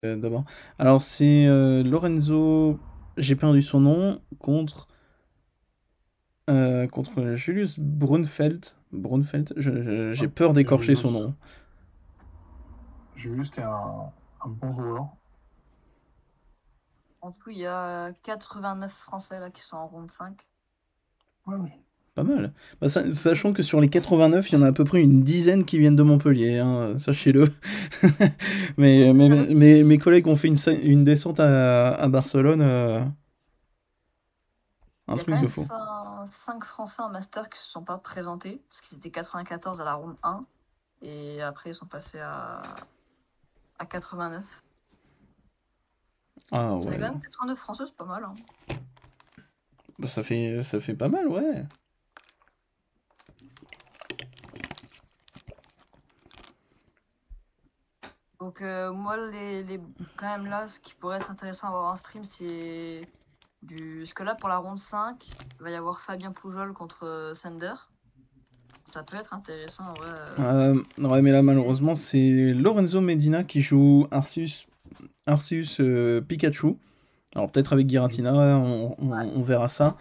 D'abord. Alors, c'est Lorenzo, j'ai perdu son nom, contre Julius Brunfeld. Brunfeld, j'ai Ouais. peur d'écorcher son Julius, nom. Julius qui est un bon joueur. En tout, il y a 89 Français là qui sont en ronde 5. Ouais, oui. Pas mal. Bah, sachant que sur les 89, il y en a à peu près une dizaine qui viennent de Montpellier, hein, sachez-le. Mes collègues ont fait une descente à Barcelone, un Il y a quand truc de même fou. 5 Français en master qui se sont pas présentés, parce qu'ils étaient 94 à la ronde 1, et après ils sont passés à 89. Ah Ça fait ouais, quand même 89 Français, c'est pas mal. Hein. bah, ça fait pas mal, ouais. Donc moi, quand même là, ce qui pourrait être intéressant à voir en stream, c'est Parce que là, pour la ronde 5, il va y avoir Fabien Poujol contre Sander. Ça peut être intéressant, ouais. Ouais, mais là, malheureusement, c'est Lorenzo Medina qui joue Arceus Pikachu. Alors, peut-être avec Giratina, on verra ça.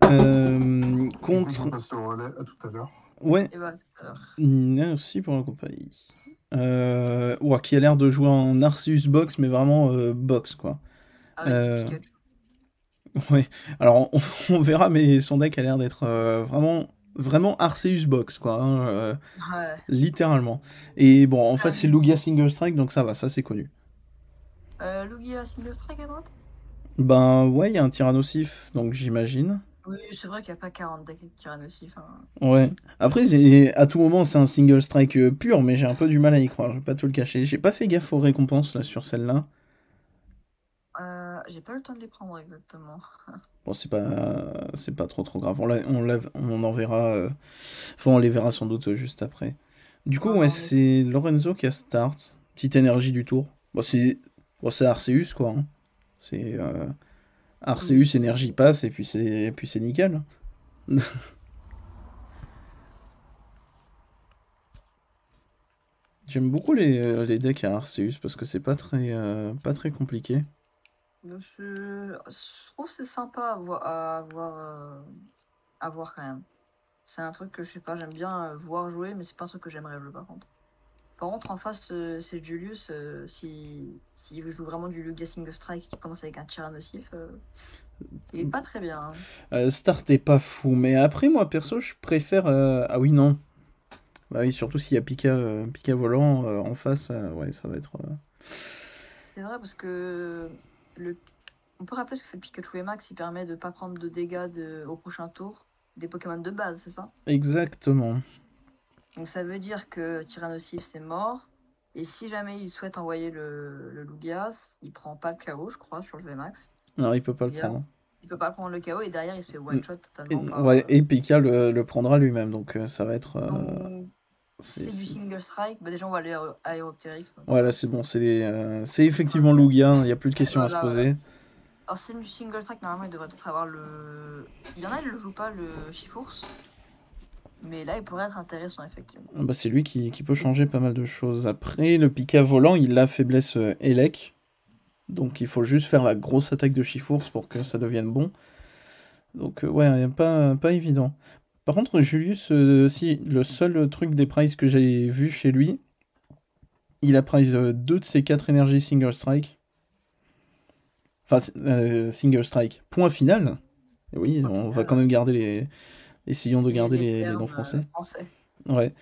Du coup, il faut Contre. passer au relais à tout à l'heure. Ouais, Et bah, alors, merci pour la compagnie. Ouais, qui a l'air de jouer en Arceus Box, mais vraiment box, quoi. avec Euh, Pikachu. ouais, alors on verra, mais son deck a l'air d'être vraiment Arceus Box, quoi, hein, Ouais. littéralement. Et bon, en face, c'est Carrément. Lugia Single Strike, donc ça va, ça c'est connu. Lugia Single Strike à droite. Ben ouais, il y a un Tyrannosif, donc j'imagine. Oui, c'est vrai qu'il n'y a pas 40 decks avec Tyrannosif. Hein. Ouais. Après, à tout moment, c'est un single strike pur, mais j'ai un peu du mal à y croire, je vais pas tout le cacher. J'ai pas fait gaffe aux récompenses là sur celle-là. J'ai pas eu le temps de les prendre exactement. Bon, c'est pas trop grave. On en verra. Enfin, on les verra sans doute juste après. Du coup, Ouais, ouais, on est... c'est Lorenzo qui a start. Petite énergie du tour. Bon, c'est Arceus quoi, hein. C'est Oui. Arceus, énergie passe, et puis c'est nickel. J'aime beaucoup les decks à Arceus parce que c'est pas très compliqué. Je trouve que c'est sympa à voir quand même. C'est un truc que je sais pas, j'aime bien voir jouer, mais c'est pas un truc que j'aimerais jouer par contre. Par contre, en face, c'est Julius. S'il joue vraiment du Lugia Single Strike qui commence avec un Tyrannosif, il est pas très bien. Hein. Start est pas fou, mais après, moi perso, je préfère. Ah oui, non. Bah oui, surtout s'il y a Pika volant en face, ouais, ça va être. C'est vrai parce que on peut rappeler ce que fait Pikachu et Max, il permet de pas prendre de dégâts au prochain tour des Pokémon de base, c'est ça? Exactement. Donc ça veut dire que Tyrannosif c'est mort. Et si jamais il souhaite envoyer le Lugia, il prend pas le KO, je crois, sur le VMAX. Non, il peut pas le Lugia. prendre. Il peut pas prendre le KO et derrière il se fait Mm. one-shot totalement par. Ouais, et Pika le prendra lui-même, donc ça va être. Donc, C'est, c'est du c'est- single strike. Bah, déjà, on va aller à Aéroptérix. Donc, Ouais, là c'est bon, c'est effectivement Lugia, il n'y a plus de questions à se voilà, voilà. poser. Alors, c'est du single strike. Normalement, il devrait peut-être avoir le. Il y en a, il le joue pas, le Chifours. Mais là, il pourrait être intéressant, effectivement. Bah, c'est lui qui peut changer pas mal de choses. Après, le Pika volant, il a faiblesse Elec, donc il faut juste faire la grosse attaque de Chifours pour que ça devienne bon. Donc ouais, pas évident. Par contre, Julius, si, le seul truc des prices que j'ai vu chez lui, il a price 2 de ses 4 énergies single strike. Enfin, single strike. Point final. Et oui, Au on va final, quand même garder les. Essayons de garder les les noms termes français. français. Ouais.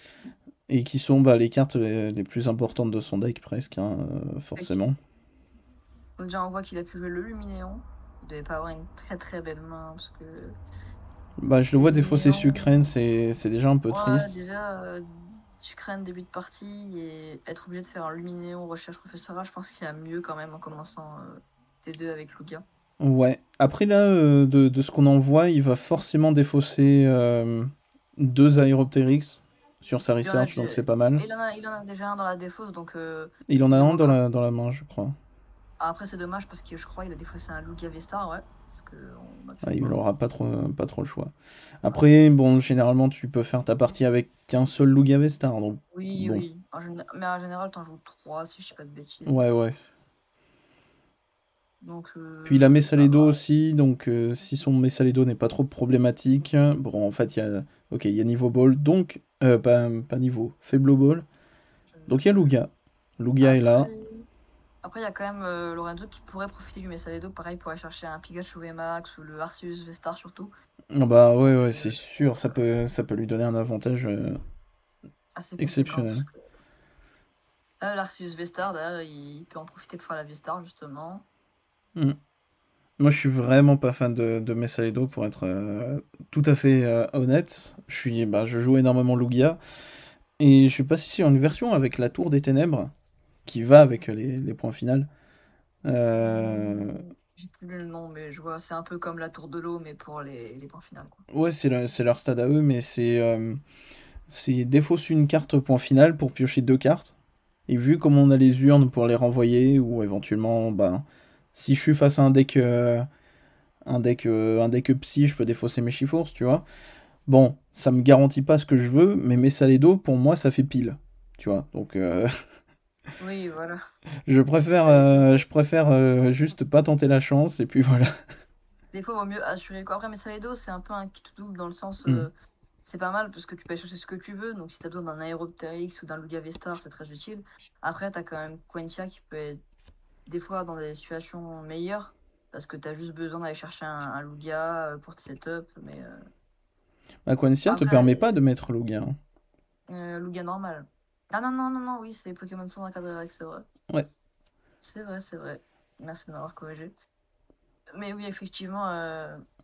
Et qui sont bah, les cartes les plus importantes de son deck, presque, hein, forcément. Donc, déjà, on voit qu'il a pu jouer le Luminéon. Il devait pas avoir une très très belle main, parce que Bah, je le le vois défausser Sucrène, Luminéon. c'est déjà un peu Ouais, triste. déjà, Sucrène début de partie et être obligé de faire un Luminéon recherche professorat, je pense qu'il y a mieux quand même en commençant T2 avec Lugia. Ouais. Après, là, de ce qu'on en voit, il va forcément défausser 2 Aéroptérix sur sa Il en a, research, donc déjà- c'est pas mal. il en a déjà un dans la défausse, donc Il en a il un aura quand dans la main, je crois. Après, c'est dommage parce que je crois qu'il a défaussé un Lugia Vestar, ouais. Parce qu'on a Ah, fait il quoi? n'aura pas trop le choix. Ouais. Après, bon, généralement, tu peux faire ta partie avec qu'un seul Lugia Vestar, donc Oui, bon. oui. Mais en général, t'en joues 3 si je dis pas de bêtises. Ouais, ouais. Donc, Puis il a ça Messaledo va. aussi, donc si son Messaledo n'est pas trop problématique, bon en fait il y a, ok, il y a niveau ball, donc pas niveau, faible ball, donc il y a Euh, Lugia. Lugia est là. Après, après, il y a quand même Lorenzo qui pourrait profiter du Messaledo. Pareil, pour aller chercher un Pikachu VMAX ou le Arceus V-Star surtout. Ah bah ouais, Donc, ouais, c'est sûr, ça peut lui donner un avantage assez conséquent. Parce exceptionnel. que là, l'Arceus V-Star, d'ailleurs, il peut en profiter pour faire la V-Star, justement. Hmm. Moi je suis vraiment pas fan de Messaledo pour être tout à fait honnête. Je joue énormément Lugia, et je sais pas si c'est une version avec la Tour des Ténèbres, qui va avec les points finaux. Euh, J'ai plus le nom, mais je vois, c'est un peu comme la Tour de l'eau, mais pour les points finaux, quoi. Ouais, c'est leur stade à eux, mais c'est défausse une carte au point final pour piocher deux cartes. Et vu comme on a les urnes pour les renvoyer, ou éventuellement, bah, si je suis face à un deck psy, je peux défausser mes Chifours, tu vois. Bon, ça me garantit pas ce que je veux, mais mes Saledo, pour moi, ça fait pile. Tu vois, donc Oui, voilà. Oui. je préfère juste pas tenter la chance, et puis voilà. Des fois, il vaut mieux assurer le coup. Après, Messaledo, c'est un peu un kit double dans le sens, Hmm. c'est pas mal parce que tu peux aller chercher ce que tu veux. Donc, si t'as besoin d'un Aeropteryx ou d'un Lugia V-Star, c'est très utile. Après, t'as quand même Quentia qui peut être des fois dans des situations meilleures parce que t'as juste besoin d'aller chercher un Lugia pour tes setups. Mais Aquancia te permet pas de après, mettre Lugia, hein. Lugia normal. Ah non, non, non, non, oui, c'est Pokémon sans encadré avec, c'est vrai. Ouais. C'est vrai, c'est vrai. Merci de m'avoir corrigé. Mais oui, effectivement,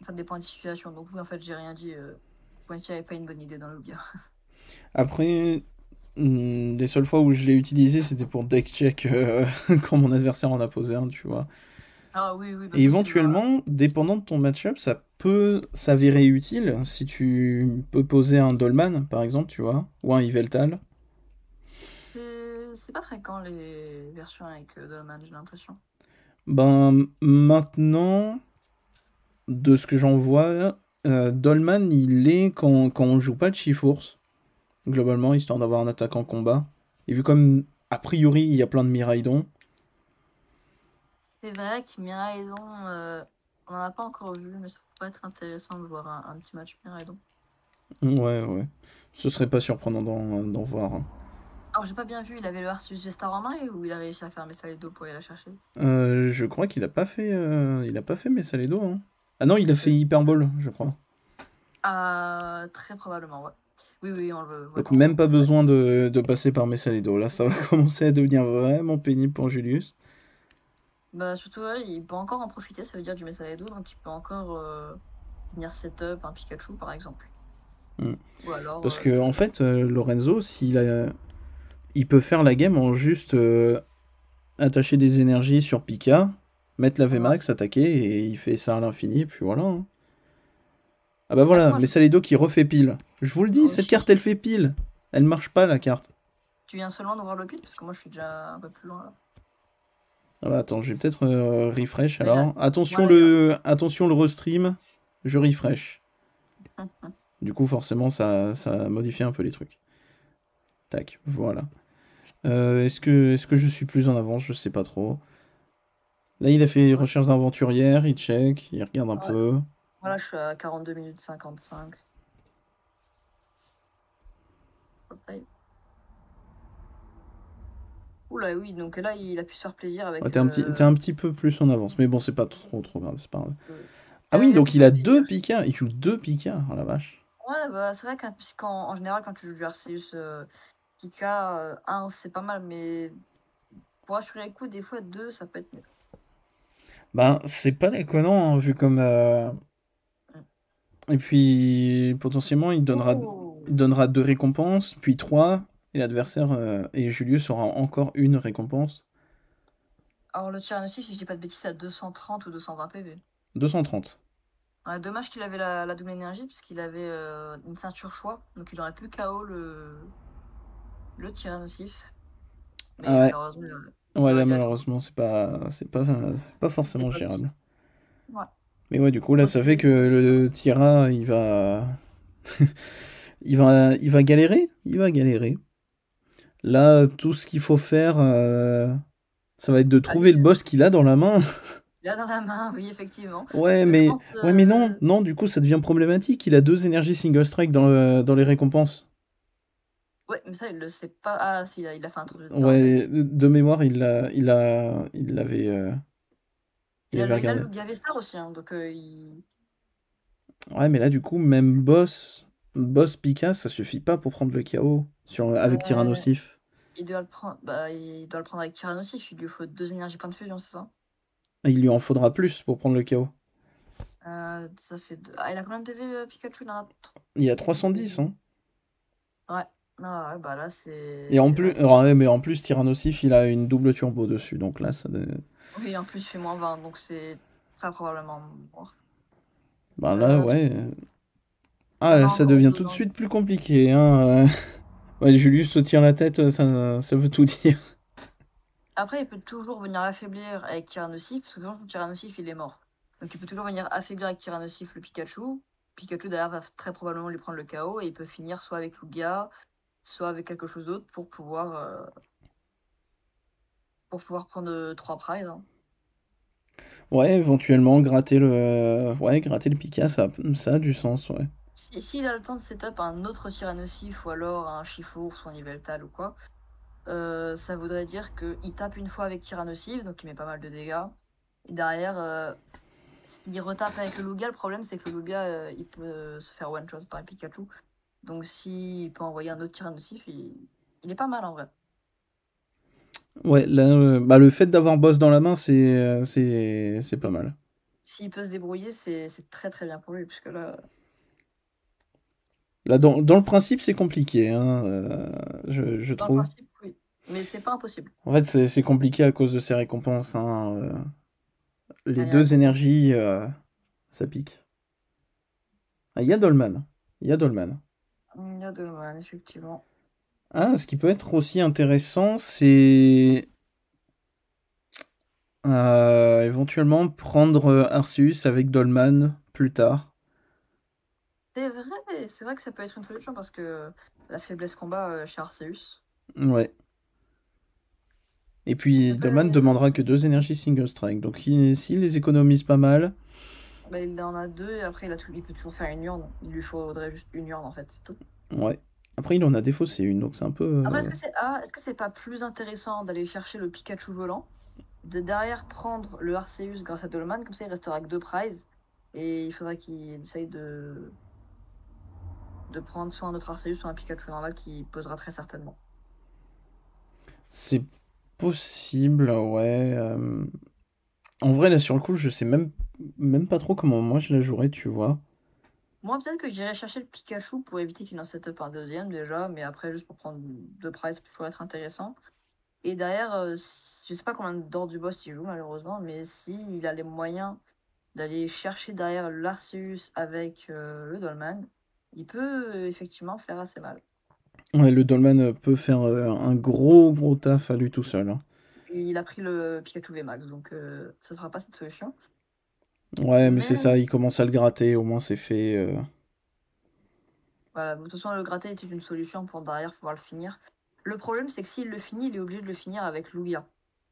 ça dépend des situations. Donc, oui, en fait, j'ai rien dit. Quentia n'est pas une bonne idée dans le Lugia. Après, les seules fois où je l'ai utilisé, c'était pour deck check quand mon adversaire en a posé un, tu vois. Ah oui, oui, Et parce que tu vas. éventuellement, dépendant de ton match-up, ça peut s'avérer utile si tu peux poser un Dolman, par exemple, tu vois, ou un Yveltal. C'est pas fréquent les versions avec Dolman, j'ai l'impression. Ben, maintenant, de ce que j'en vois, Dolman, il est quand on joue pas de Chifours, globalement, histoire d'avoir un attaque en combat. Et vu comme, a priori, il y a plein de Miraidon. C'est vrai que Miraidon, on n'en a pas encore vu, mais ça pourrait être intéressant de voir un petit match Miraidon. Ouais, ouais. Ce serait pas surprenant d'en voir, hein. Alors, j'ai pas bien vu, il avait le Arceus G-Star en main ou il a réussi à faire Messaledo pour aller la chercher? Je crois qu'il a pas fait Messaledo, hein. Ah non, il a fait Euh, Hyperball, je crois. Très probablement, ouais. Oui, oui, on le voit Donc même pas dans la. besoin de passer par Messaledo. Là, ça va commencer à devenir vraiment pénible pour Julius. Bah, surtout, ouais, il peut encore en profiter, ça veut dire du Messaledo, donc il peut encore venir setup un Pikachu, par exemple. Hmm. Ou alors, Parce que en fait, Lorenzo, il peut faire la game en juste attacher des énergies sur Pika, mettre la ouais. VMAX, attaquer, et il fait ça à l'infini, puis voilà, hein. Ah bah Après, voilà, moi, Messaledo qui refait pile. Je vous le dis, oui. cette carte, elle fait pile. Elle marche pas, la carte. Tu viens seulement d'ouvrir le pile, parce que moi, je suis déjà un peu plus loin, là. Ah bah attends, je vais peut-être refresh Là, il a. alors. Attention Voilà, il a. attention le restream, je refresh. Du coup, forcément, ça modifie un peu les trucs. Tac, voilà. Est-ce que je suis plus en avance? Je sais pas trop. Là, il a fait Ouais. recherche d'aventurière, il check, il regarde un Ouais. peu. Voilà, je suis à 42 minutes 55. Ouais. Oula, oui, donc là, il a pu se faire plaisir Ouais, avec. t'es un petit peu plus en avance, mais bon, c'est pas trop grave, c'est pas grave. Euh, Ah oui, il a pu donc se il faire a plaisir. deux Pika, il joue deux Pika, oh la vache. Ouais, bah, c'est vrai puisqu'en en général, quand tu joues du Arceus Pika, 1, c'est pas mal, mais pour assurer le coup, des fois, 2, ça peut être mieux. Ben, c'est pas déconnant, hein, vu comme. Mm. Et puis, potentiellement, il donnera, Oh! il donnera deux récompenses, puis trois, et l'adversaire et Julius aura encore une récompense. Alors, le Tyrannosaurus, si je dis pas de bêtises, à 230 ou 220 PV. 230. Ouais, dommage qu'il avait la double énergie, puisqu'il avait une ceinture choix, donc il aurait pu KO le Tyrannosaurus. Mais Ah ouais. malheureusement, il Ouais, là, aurait dû attendre. malheureusement, c'est pas C'est forcément pas utile. gérable. Ouais. Mais ouais, du coup, là, Ok, ça fait que bon, ça va. le Tira, il va. il va galérer. Il va galérer. Là, tout ce qu'il faut faire, ça va être de Ah trouver oui, le boss qu'il a dans la main. Il a dans la main, oui, effectivement. Ouais, Je mais... pense, Ouais, mais non, non, du coup, ça devient problématique. Il a 2 énergies single strike dans les récompenses. ouais, mais ça, il le sait pas. Ah, si, il a fait un truc dans la tête. Ouais, de mémoire, il avait Il a regardé. le Gavestar aussi, hein, donc il... Ouais, mais là, du coup, même boss Pika, ça suffit pas pour prendre le KO avec Euh, Tyrannosif. il doit le prendre. Bah, il doit le prendre avec Tyrannosif. Il lui faut 2 énergies points de fusion, c'est ça? Il lui en faudra plus pour prendre le KO. Ça fait deux. Ah, il a combien de PV, Pikachu? Il en a Il a 310, hein. Ouais. Ah, ouais, bah là, Et en c'est. plus, Ouais. ouais, mais en plus, Tyrannosif, il a une double turbo dessus, donc là, Oui, en plus, il fait moins 20, donc c'est très probablement mort. Ben là, ouais. Il Ah, en a là, ça encore devient deux tout de dans. suite plus compliqué, hein. Ouais, Julius se tire la tête, ça veut tout dire. Après, il peut toujours venir affaiblir avec Tyrannosif, parce que de toute façon, Tyrannosif, il est mort. Donc il peut toujours venir affaiblir avec Tyrannosif le Pikachu. Pikachu, d'ailleurs, va très probablement lui prendre le KO, et il peut finir soit avec Lugia, soit avec quelque chose d'autre pour pouvoir prendre 3 prizes, hein. Ouais, éventuellement, gratter le Pika, ça a du sens, ouais. S'il a le temps de setup un autre Tyrannosif, ou alors un Chifour, soit un Yveltal ou quoi, ça voudrait dire qu'il tape une fois avec Tyrannosif, donc il met pas mal de dégâts. Et derrière, s'il retape avec le Lugia, le problème c'est que le Lugia, il peut se faire one-shot par un Pikachu. Donc s'il peut envoyer un autre Tyrannosif, il est pas mal en vrai. Ouais, là, bah, le fait d'avoir boss dans la main, c'est pas mal. S'il peut se débrouiller, c'est très très bien pour lui, puisque là, Là, dans le principe, c'est compliqué, hein, je dans le trouve. principe, oui. Mais c'est pas impossible. En fait, c'est compliqué à cause de ces récompenses, hein. Les Il y a deux beaucoup de... énergies, ça pique. Ah, il y a Dolman. Il y a Dolman. Il y a de mal, effectivement. Ah, ce qui peut être aussi intéressant, c'est éventuellement prendre Arceus avec Dolman plus tard. C'est vrai que ça peut être une solution parce que la faiblesse combat chez Arceus. Ouais. Et Il puis a pas Dolman les... demandera que 2 énergies single strike. Donc s'il les économise pas mal. Bah, il en a 2 et après il peut toujours faire une urne. Il lui faudrait juste une urne en fait, c'est tout. Ouais. Après, il en a défaussé une, donc c'est un peu. Après, est-ce que c'est pas plus intéressant d'aller chercher le Pikachu volant, de derrière prendre le Arceus grâce à Dolman, comme ça il restera que 2 prizes et il faudra qu'il essaye de prendre soit un autre Arceus, soit un Pikachu normal qui posera très certainement. C'est possible, ouais. En vrai, là, sur le coup, je sais même pas trop comment moi je la jouerais, tu vois. Moi, peut-être que j'irai chercher le Pikachu pour éviter qu'il en setup un deuxième déjà, mais après, juste pour prendre 2 prizes, ça peut toujours être intéressant. Et derrière, je sais pas combien d'or du boss il joue malheureusement, mais s'il a les moyens d'aller chercher derrière l'Arceus avec le Dolman, il peut effectivement faire assez mal. Ouais, le Dolman peut faire un gros taf à lui tout seul, hein. Et il a pris le Pikachu VMAX, donc ça sera pas cette solution. Ouais, mais c'est Mais ça, il commence à le gratter, au moins c'est fait. voilà, de toute façon, le gratter était une solution pour derrière pouvoir le finir. Le problème, c'est que s'il le finit, il est obligé de le finir avec Lugia.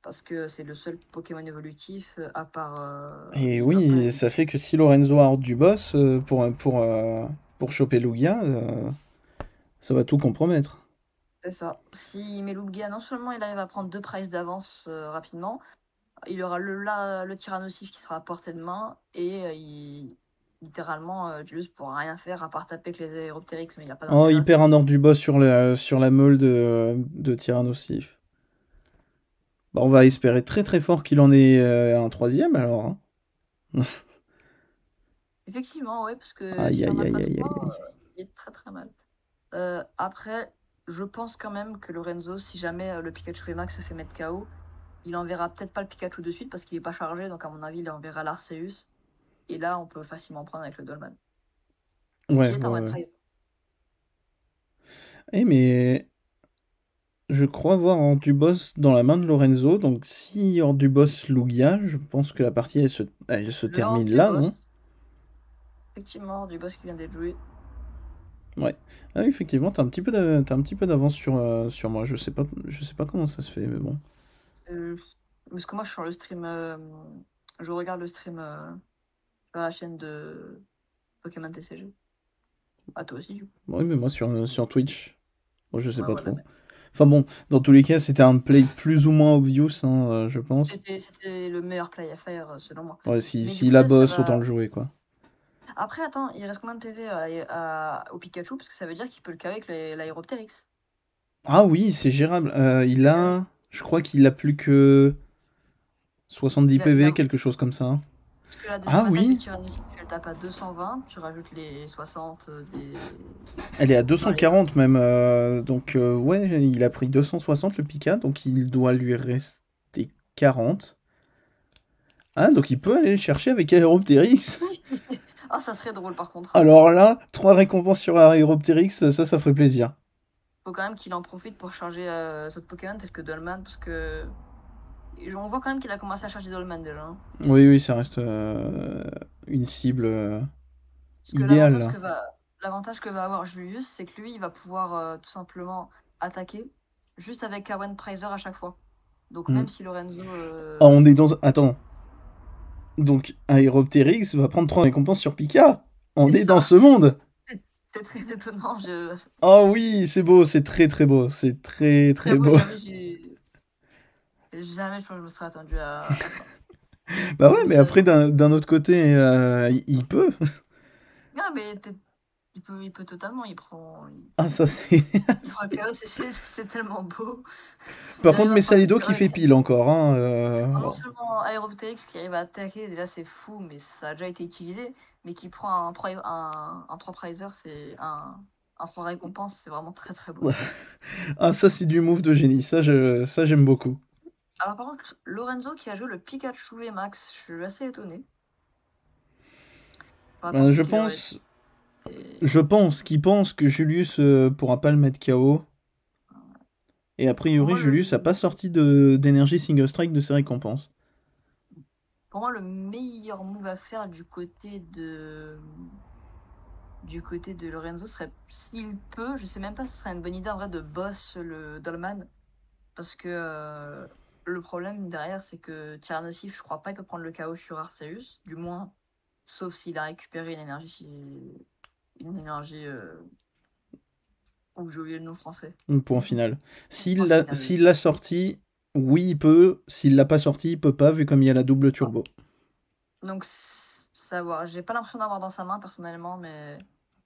Parce que c'est le seul Pokémon évolutif, à part Et Inop. oui, ça fait que si Lorenzo a hors du boss pour choper Lugia, ça va tout compromettre. C'est ça. S'il met Lugia, non seulement il arrive à prendre 2 prizes d'avance rapidement, il aura le Tyrannosif qui sera à portée de main, et littéralement, Julius pourra rien faire à part taper avec les Aéroptérix, mais il n'a pas Oh, il d'intérêt. perd un hors du boss sur la meule de Tyrannosif. Bah, on va espérer très fort qu'il en ait un troisième alors, hein. Effectivement, ouais, parce que Aïe s'il n'y en aïe a aïe pas aïe 3, aïe. il est très très mal. Après, je pense quand même que Lorenzo, si jamais le Pikachu VMAX se fait mettre KO, il enverra peut-être pas le Pikachu de suite parce qu'il est pas chargé, donc à mon avis, il enverra l'Arceus. Et là, on peut facilement prendre avec le Dolman, qui Ouais, est ouais, un one ouais. prize. Eh mais je crois voir hors du boss dans la main de Lorenzo, donc si hors du boss Lugia, je pense que la partie elle se Le hors termine du là, boss, non? effectivement, hors du boss qui vient d'être joué. Ouais. Ah oui, effectivement, t'as un petit peu d'avance sur moi. Je sais pas comment ça se fait, mais bon. Euh, Parce que moi, je suis sur le stream Je regarde le stream sur la chaîne de Pokémon TCG. Ah, toi aussi, du coup. Oui, mais moi sur Twitch. Moi, je sais Ouais, pas voilà. trop. Enfin bon, dans tous les cas, c'était un play plus ou moins obvious, hein, je pense. C'était le meilleur play à faire, selon moi. Ouais, Mais si du coup, la là, ça bosse, autant va. le jouer, quoi. Après, attends, il reste combien de PV au Pikachu? Parce que ça veut dire qu'il peut le KO avec l'Aéroptérix. Ah oui, c'est gérable. Il Ah oui. a... Je crois qu'il a plus que 70 Il a. PV, quelque chose comme ça. Parce que la Ah deuxième attaque du oui, Tyrannosif, elle tape à 220, tu rajoutes les 60 des. elle est à Dans les. 240 même. Donc ouais, il a pris 260 le Pika, donc il doit lui rester 40. Ah, donc il peut aller le chercher avec Aéroptérix. Ah, ça serait drôle par contre. Alors là, 3 récompenses sur Aéroptérix, ça ferait plaisir. Faut quand même qu'il en profite pour charger d'autres Pokémon tels que Dolman, parce que. On voit quand même qu'il a commencé à charger Dolman déjà. Hein. Oui, ça reste une cible Parce que idéale là. l'avantage que va avoir Julius, c'est que lui, il va pouvoir tout simplement attaquer juste avec Kawen Prizer à chaque fois. Donc Hmm. même si Lorenzo. Ah, on est dans... Attends. Donc Aéroptérix va prendre 3 récompenses sur Pika. On C'est est dans ça. ce monde. C'est très étonnant. Oh oui, c'est beau, c'est très beau. C'est très Très beau, beau. jamais jamais je pense que je me serais attendu à ça. Bah Du ouais, coup, mais après, d'un autre côté, il peut. Non, mais il peut totalement, Ah, ça c'est... il prend le chaos, c'est tellement beau. Par Il contre, arrive à prendre le Messalido qui chaos, fait pile encore. Hein, non seulement Aéroptérix qui arrive à attaquer, déjà c'est fou, mais ça a déjà été utilisé, mais qui prend un 3 prizer, c'est un 3 récompense, c'est vraiment très beau. Ah, ça c'est du move de génie. Ça j'aime beaucoup. Alors par contre, Lorenzo qui a joué le Pikachu VMAX, je suis assez étonné. Je pense qu'il pense que Julius pourra pas le mettre KO. Et a priori, Moi, Julius a pas sorti d'énergie single strike de ses récompenses. Pour moi, le meilleur move à faire du côté de Lorenzo serait, s'il peut, je sais même pas si ce serait une bonne idée en vrai de boss le Dolman. Parce que le problème derrière, c'est que Tyrannosif, je crois pas, il peut prendre le KO sur Arceus. Du moins, sauf s'il a récupéré une énergie. Ou j'ai oublié le nom français. Point final. S'il Point l'a final. sorti, oui, il peut. S'il l'a pas sorti, il peut pas, vu comme il y a la double turbo. Donc, savoir. J'ai pas l'impression d'avoir dans sa main, personnellement, mais.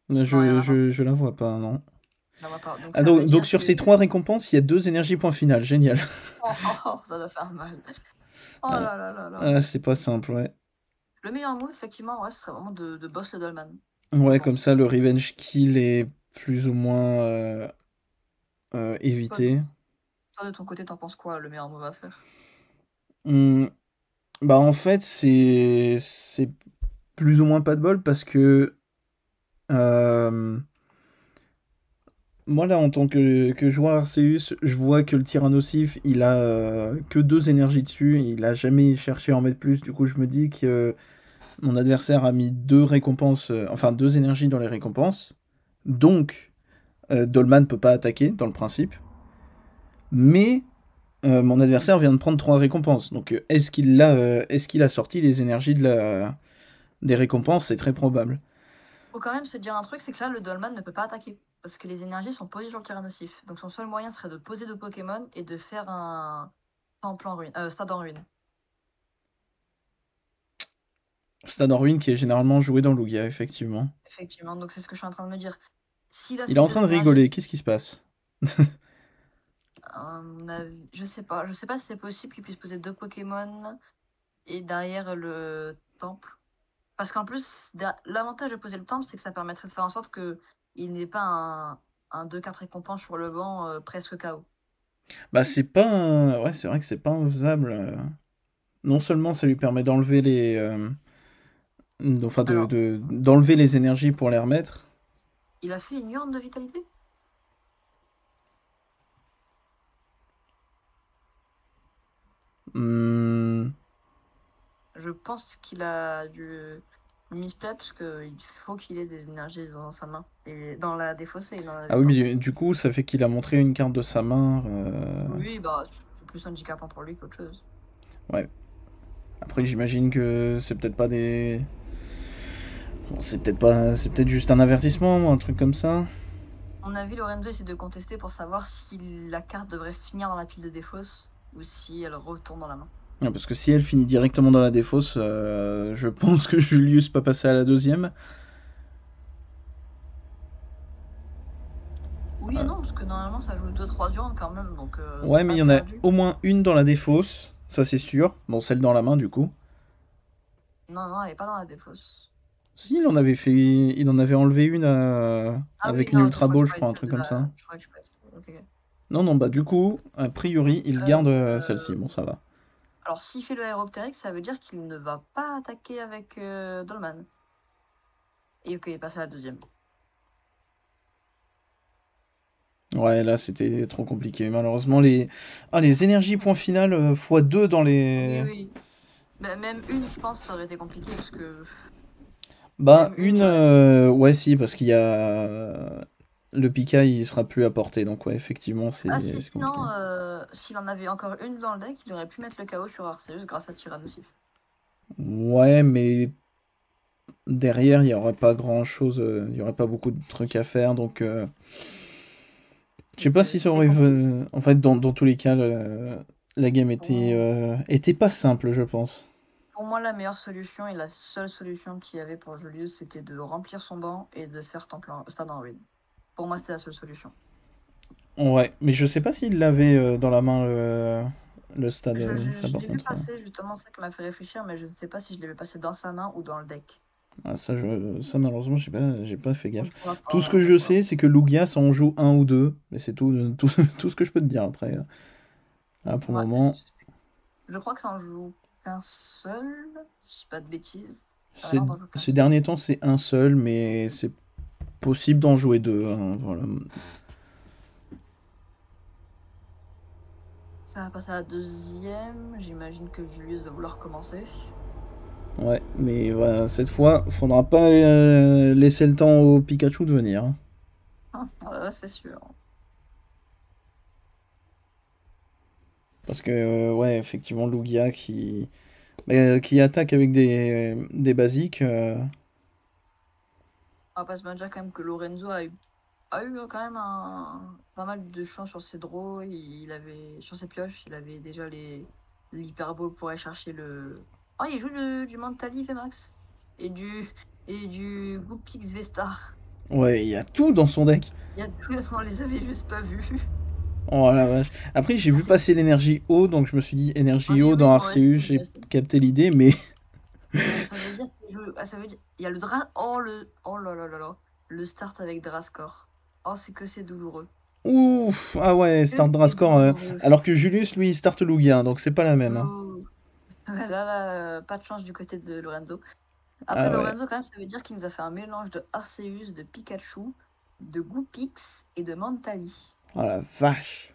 Je la vois pas, non. Je la vois pas. Donc, Ah, ça veut donc dire sur que. ces 3 récompenses, il y a 2 énergies point final. Génial. Ça doit faire mal. Oh Ah, là là là là. ah, c'est pas simple, ouais. Le meilleur move, effectivement, ouais, ce serait vraiment de boss le Dolman. Ouais, comme ça, le revenge kill est plus ou moins évité. Toi, de ton côté, t'en penses quoi, le meilleur move à faire? Bah, en fait, c'est plus ou moins pas de bol parce que moi, là, en tant que joueur Arceus, je vois que le Tyrannosif, il a que 2 énergies dessus. Il a jamais cherché à en mettre plus. Du coup, je me dis que mon adversaire a mis 2 récompenses, enfin 2 énergies dans les récompenses. Donc, Dolman peut pas attaquer, dans le principe. Mais mon adversaire vient de prendre 3 récompenses. Donc, est-ce qu'il a sorti les énergies des récompenses? C'est très probable. Faut quand même se dire un truc, c'est que là, le Dolman ne peut pas attaquer. Parce que les énergies sont posées sur le Tyrannosif. Donc son seul moyen serait de poser 2 Pokémon et de faire un temple en ruine. Stade en ruine. Stade en ruine qui est généralement joué dans Lugia, effectivement. Effectivement, donc c'est ce que je suis en train de me dire. S'il a Il est en train de rigoler, qu'est-ce qui se passe? Je sais pas si c'est possible qu'il puisse poser 2 Pokémon et derrière le temple. Parce qu'en plus, l'avantage de poser le temple, c'est que ça permettrait de faire en sorte qu'il n'ait pas un 2-4 récompense sur le banc presque KO. Bah c'est pas... Ouais, c'est vrai que c'est pas infaisable. Non seulement ça lui permet d'enlever les... Enfin, d'enlever les énergies pour les remettre. Il a fait une urne de vitalité? Je pense qu'il a dû misplay parce qu'il faut qu'il ait des énergies dans sa main. Et dans la défaussée. Ah oui, mais du coup, ça fait qu'il a montré une carte de sa main. Oui, bah, c'est plus handicapant pour lui qu'autre chose. Ouais. après, j'imagine que c'est peut-être pas des. Bon, c'est peut-être pas. C'est peut-être juste un avertissement ou un truc comme ça. À mon avis, Lorenzo essaie de contester pour savoir si la carte devrait finir dans la pile de défausse ou si elle retourne dans la main. Ah, parce que si elle finit directement dans la défausse, je pense que Julius pas passer à la deuxième. Oui et Euh, non, parce que normalement ça joue 2-3 viandes quand même, donc ouais, c'est mais il pas y en a perdu. au moins une dans la défausse, ça c'est sûr. Bon, celle dans la main du coup. Non, non, elle est pas dans la défausse. Si, il en avait enlevé une Ah oui, avec une non, je Ultra crois que Ball, tu je parlais crois, de un celle truc de comme ça. la. Je crois que tu parlais de. Ok, ok. Non, non, bah du coup, a priori, il garde celle-ci. Euh, Bon, ça va. Alors s'il fait le aéroptérix, ça veut dire qu'il ne va pas attaquer avec Dolman. Et ok, il passe à la deuxième. Ouais, là, c'était trop compliqué. Malheureusement, les énergies point final x2 dans Oui, les. oui. Mais même une, je pense, ça aurait été compliqué, parce que Bah, même une, une. il aurait. Ouais, si, parce qu'il y a. Le Pika, il sera plus à portée. Donc, ouais, effectivement, Ah si, c'est compliqué. sinon, s'il en avait encore une dans le deck, il aurait pu mettre le KO sur Arceus grâce à Tyrannosif. Ouais, mais derrière, il y aurait pas grand-chose. Il y aurait pas beaucoup de trucs à faire. Donc, je sais pas si ça C'était aurait. compliqué. En fait, dans tous les cas, la game Pour, était pas simple, je pense. pour moi, la meilleure solution et la seule solution qu'il y avait pour Julius, c'était de remplir son banc et de faire Stade en ruine. Pour moi, c'était la seule solution. Ouais, mais je sais pas s'il l'avait dans la main le stade, ça Je par l'ai vu contre. passer, justement, c'est ça qui m'a fait réfléchir, mais je ne sais pas si je l'avais passé dans sa main ou dans le deck. Ah, ça malheureusement, j'ai pas fait On gaffe. ne pourra Tout ce pas, que on je pourra sais, c'est que Lugia, ça en joue un ou deux, mais c'est tout, tout ce que je peux te dire après. Là, pour pas. le Ouais, moment, je crois que ça en joue qu'un seul, si je dis pas de bêtises. Ça a ces, l'air d'en jouer qu'un ces seul. derniers temps, c'est un seul, mais c'est possible d'en jouer deux, hein, voilà. Ça va passer à la deuxième. J'imagine que Julius va vouloir commencer. Ouais, mais voilà, cette fois, faudra pas laisser le temps au Pikachu de venir, hein. Ouais, c'est sûr. Parce que, ouais, effectivement, Lugia qui attaque avec des basiques. On va pas se mentir quand même que Lorenzo a eu quand même pas mal de chance sur ses draws. Sur ses pioches, il avait déjà l'hyperball pour aller chercher le. Oh, il joue du Mentali Vmax et du Goopix V-Star. Ouais, il y a tout dans son deck. Il y a tout, on les avait juste pas vus. Oh la vache. Après, j'ai vu C'est- passer l'énergie eau, donc je me suis dit énergie Oui, eau oui, dans moi aussi, Arceus, moi j'ai aussi. capté l'idée, mais. Ça veut dire ça veut dire il y a le Dra. Oh là là là là. Le start avec Drascore. Oh, c'est que c'est douloureux. Ouf! Ah ouais, Que start c'est Drascore. douloureux. Alors que Julius, lui, il start Lugia, donc c'est pas la même, hein. Ouh. Là, pas de chance du côté de Lorenzo. Après, Ah ouais. Lorenzo, quand même, ça veut dire qu'il nous a fait un mélange de Arceus, de Pikachu, de Goopix et de Mentali. Oh la vache.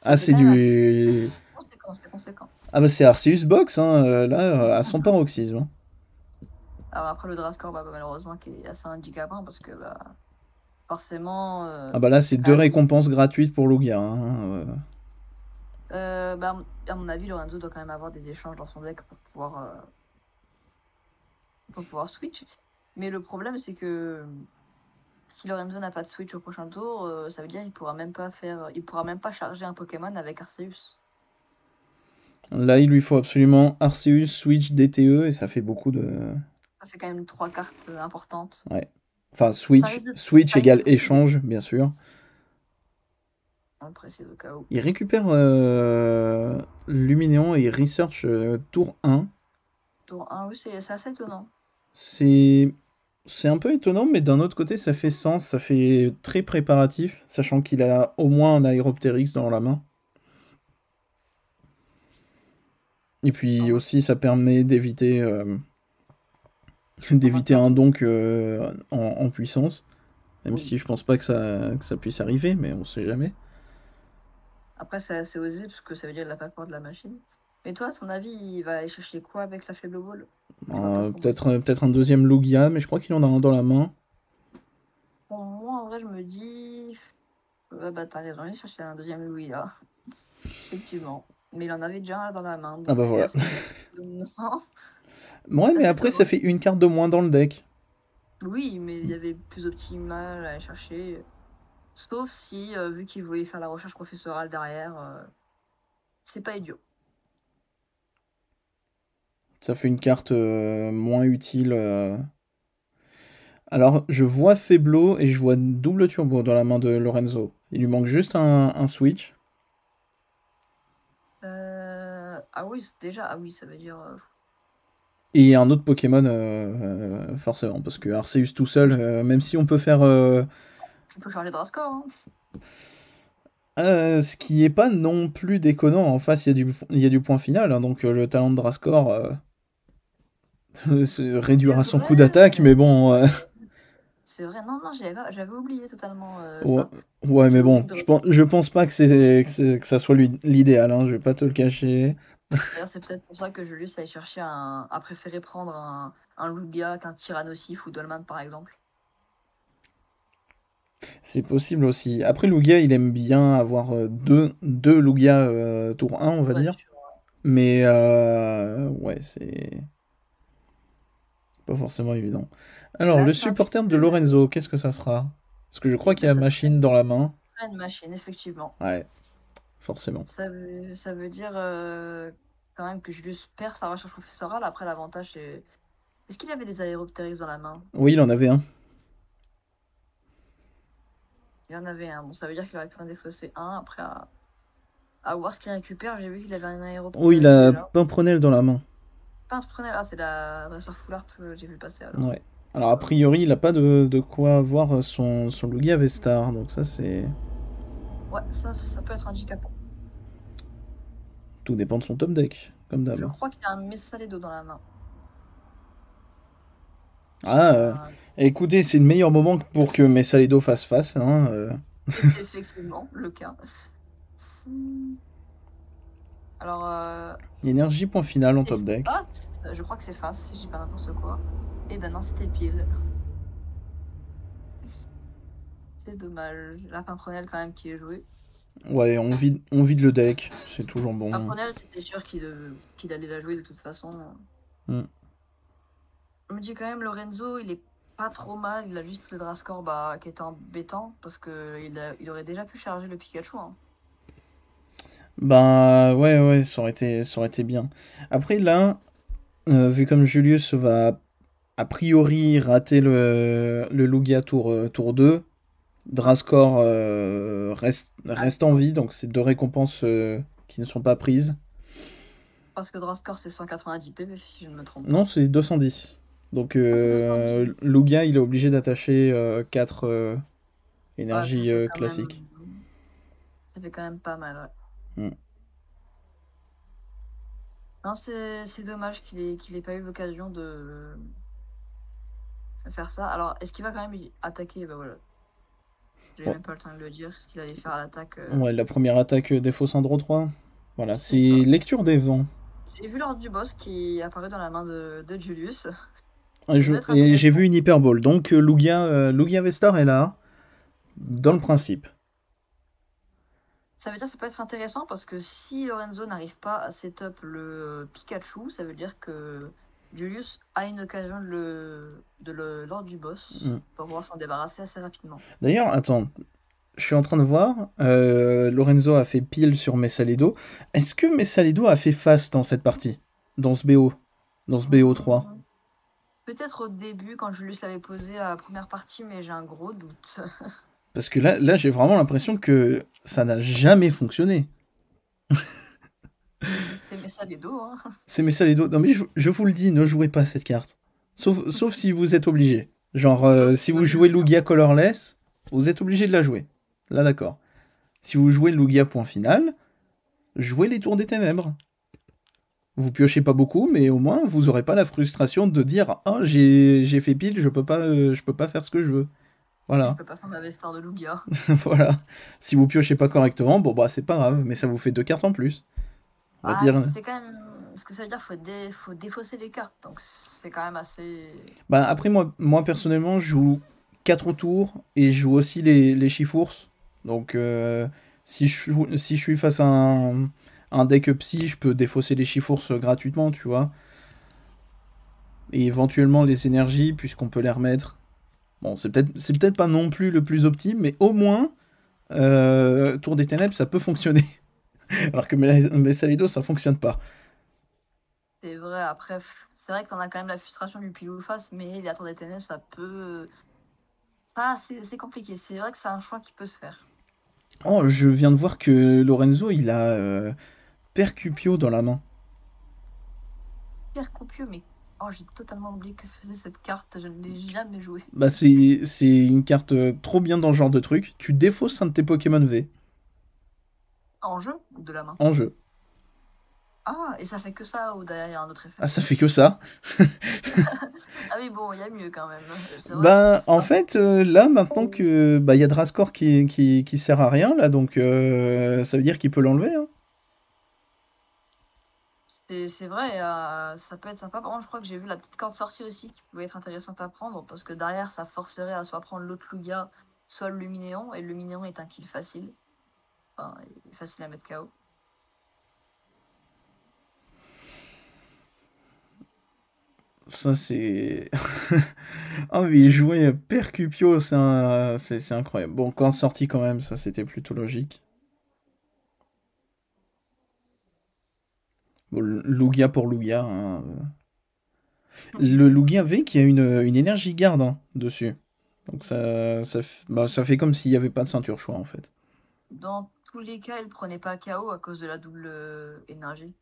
Ah, C'était c'est quand même assez du. conséquent, c'est conséquent. Ah bah c'est Arceus Box, hein, là, à son paroxysme, hein. Alors après, le Drascore, malheureusement, qui est assez handicapant parce que forcément, Ah bah là, c'est c'est quand deux même. récompenses gratuites pour Lugia, hein. À mon avis, Lorenzo doit quand même avoir des échanges dans son deck pour pouvoir switch. Mais le problème, c'est que si Lorenzo n'a pas de switch au prochain tour, ça veut dire il pourra même pas charger un Pokémon avec Arceus. Là, il lui faut absolument Arceus, Switch, DTE, et ça fait beaucoup de. Ça fait quand même 3 cartes importantes. Ouais. Enfin, Ça Switch, risque de, Switch ça risque égale d'être compliqué. échange, bien sûr. Après, c'est le cas où. Il récupère Luminéon et Research tour 1. Tour 1, oui, c'est assez étonnant. C'est c'est un peu étonnant, mais d'un autre côté, ça fait sens, ça fait très préparatif, sachant qu'il a au moins un Aeropteryx dans la main. Et puis Ah, aussi, ça permet d'éviter en d'éviter maintien. un donk en puissance. Même Oui. si je pense pas que ça puisse arriver, mais on sait jamais. Après, c'est assez osé parce que ça veut dire qu'il n'a pas peur de la machine. Mais toi, à ton avis, il va aller chercher quoi avec sa faible ball? Je vois pas trop moi. Peut-être un deuxième Lugia, mais je crois qu'il en a un dans la main. Bon, moi, en vrai, je me dis. T'as raison, il chercher un deuxième Louis là. Effectivement. mais il en avait déjà un dans la main, Ah donc bah c'est voilà. assez étonnant. Ouais, mais Assez après, ça étonnant. fait une carte de moins dans le deck. Oui, mais il y avait plus optimal à aller chercher. Sauf si, vu qu'il voulait faire la recherche professorale derrière, c'est pas idiot. Ça fait une carte moins utile. Alors, je vois Feblo et je vois double turbo dans la main de Lorenzo. Il lui manque juste un switch. Ah oui, déjà, ah oui, ça veut dire. Et un autre Pokémon, forcément. Parce que Arceus tout seul, même si on peut faire. Tu peux charger Drascore, hein. Ce qui est pas non plus déconnant. En face, il y a du point final. Hein, donc, le talent de Drascore C'est réduira son vrai, coup d'attaque. Mais bon. c'est vrai. Non, non, j'avais oublié totalement Ouais, ça. ouais, mais J'avais oublié bon. que Drascore. Je pense pas que ça soit l'idéal. Hein, je vais pas te le cacher. D'ailleurs, c'est peut-être pour ça que Julius allait chercher a préféré prendre un Lugia qu'un Tyrannosif ou Dolman, par exemple. C'est possible aussi. Après, Lugia, il aime bien avoir deux Lugia tour 1, on va Ouais, dire. tu vois. Mais ouais, c'est pas forcément évident. Alors, Là, le c'est un petit supporter de peu. Lorenzo, qu'est-ce que ça sera? Parce que je crois Et qu'il y ben, a ça serait machine dans la main. une machine, effectivement. Ouais, forcément. Ça veut dire quand même que Julius perd sa recherche professorale. Après, l'avantage, c'est. Est-ce qu'il avait des aéroptérix dans la main? Oui, il en avait un. Il en avait un. Bon, ça veut dire qu'il aurait pu en défausser un. Après, à voir ce qu'il récupère, j'ai vu qu'il avait un Oh, il aéroptérix a déjà. Pimprenel dans la main. Pince prenait. Ah, c'est la dresseur full art que j'ai vu passer alors. Ouais. Alors, a priori, il a pas de quoi avoir son Lugia Vestar. Donc, ça, c'est. Ouais, ça peut être handicapant. Tout dépend de son top deck, comme Je d'hab. crois qu'il a un Messaledo dans la main. Ah, Euh, écoutez, c'est le meilleur moment pour que Messaledo fasse face. Hein, et c'est effectivement le cas. Alors, Énergie point final en c'est top deck. face. Je crois que c'est face, si je dis pas n'importe quoi. Et ben non, c'était pile. C'est dommage. La Pimprenel quand même qui est joué. Ouais, on vide le deck, c'est toujours bon. Pimprenel, c'était sûr qu'il allait la jouer de toute façon. Mm. Je me dis quand même, Lorenzo, il est pas trop mal. Il a juste le Drascore bah, qui était embêtant parce que il aurait déjà pu charger le Pikachu. Hein. Bah ouais, ça aurait été bien. Après là, vu comme Julius va a priori rater le Lugia tour 2, Drascore reste en vie, donc c'est deux récompenses qui ne sont pas prises. Parce que Drascore, c'est 190 PV, si je ne me trompe Non, pas. c'est 210. Donc Ah, c'est 210. Lugia, il est obligé d'attacher 4 Ah, énergies classiques. Ça fait quand même pas mal, ouais. Mm. Non, c'est dommage qu'il ait pas eu l'occasion de faire ça. Alors, est-ce qu'il va quand même attaquer? Bah voilà. J'ai Bon, même pas le temps de le dire. Ce qu'il allait faire à l'attaque. ouais, la première attaque défaut Syndro 3. Voilà, C'est c'est ça. lecture des vents. J'ai vu l'ordre du boss qui est apparu dans la main de Julius. Et Ça doit être j'ai vu intéressant. une hyperbole. Donc Lugia Vestar est là, dans le principe. Ça veut dire que ça peut être intéressant parce que si Lorenzo n'arrive pas à setup le Pikachu, ça veut dire que Julius a une occasion de l'ordre du boss Mm. pour pouvoir s'en débarrasser assez rapidement. D'ailleurs, attends, je suis en train de voir. Lorenzo a fait pile sur Messaledo. Est-ce que Messaledo a fait face dans cette partie? Dans ce BO? Dans ce BO3? Peut-être au début quand Julius l'avait posé à la première partie, mais j'ai un gros doute. Parce que là j'ai vraiment l'impression que ça n'a jamais fonctionné. C'est Messaledo, hein. C'est Messaledo. Non mais je vous le dis, ne jouez pas cette carte. Sauf si vous êtes obligé. Genre, Sauf si si vous vous jouez le dire. Lugia Colorless, vous êtes obligé de la jouer. Là, d'accord. Si vous jouez Lugia point final, jouez les Tours des Ténèbres. Vous piochez pas beaucoup, mais au moins, vous aurez pas la frustration de dire « Ah, j'ai fait pile, je peux pas faire ce que je veux. » Et je Voilà. peux pas faire ma Vestar de Lugia. Voilà. Si vous piochez pas correctement, bon bah c'est pas grave, mais ça vous fait 2 cartes en plus. On va Ah, dire... c'est quand même. Ce que ça veut dire, faut défausser les cartes. Donc c'est quand même assez. Bah après, moi personnellement, je joue 4 tours et je joue aussi les Chifours. Donc si je suis face à un deck psy, je peux défausser les Chifours gratuitement, tu vois. Et éventuellement les énergies, puisqu'on peut les remettre. Bon, c'est peut-être pas non plus le plus optime, mais au moins, Tour des Ténèbres, ça peut fonctionner. Alors que Messalido, ça fonctionne pas. C'est vrai, après, c'est vrai qu'on a quand même la frustration du pile ou face, mais la Tour des Ténèbres, ça peut. Ça, c'est compliqué. C'est vrai que c'est un choix qui peut se faire. Oh, je viens de voir que Lorenzo, il a Percupio dans la main. Pierre Copieux, mais. Oh, j'ai totalement oublié que faisait cette carte, je ne l'ai jamais jouée. Bah, c'est une carte trop bien dans ce genre de truc. Tu défausses un de tes Pokémon V En jeu ou de la main? en jeu. Ah, et ça fait que ça ou derrière il y a un autre effet? Ah, ça fait que ça. Ah oui, bon, il y a mieux quand même. C'est vrai que Bah, en ça- fait, là, maintenant que bah, y a Drascore qui sert à rien, là, donc ça veut dire qu'il peut l'enlever, hein. c'est vrai, ça peut être sympa. Par contre, je crois que j'ai vu la petite corde sortie aussi qui pouvait être intéressante à prendre parce que derrière, ça forcerait à soit prendre l'autre Lugia, soit le Luminéon. Et le Luminéon est un kill facile. Enfin, il est facile à mettre KO. Ça, c'est... Ah, mais jouer Percupio, c'est incroyable. Bon, quand sorti quand même, ça, c'était plutôt logique. Bon, Lugia pour Lugia, hein. Le Lugia V qui a une énergie garde hein, dessus. Donc bah, ça fait comme s'il n'y avait pas de ceinture choix, en fait. Dans tous les cas, il prenait pas KO à cause de la double énergie.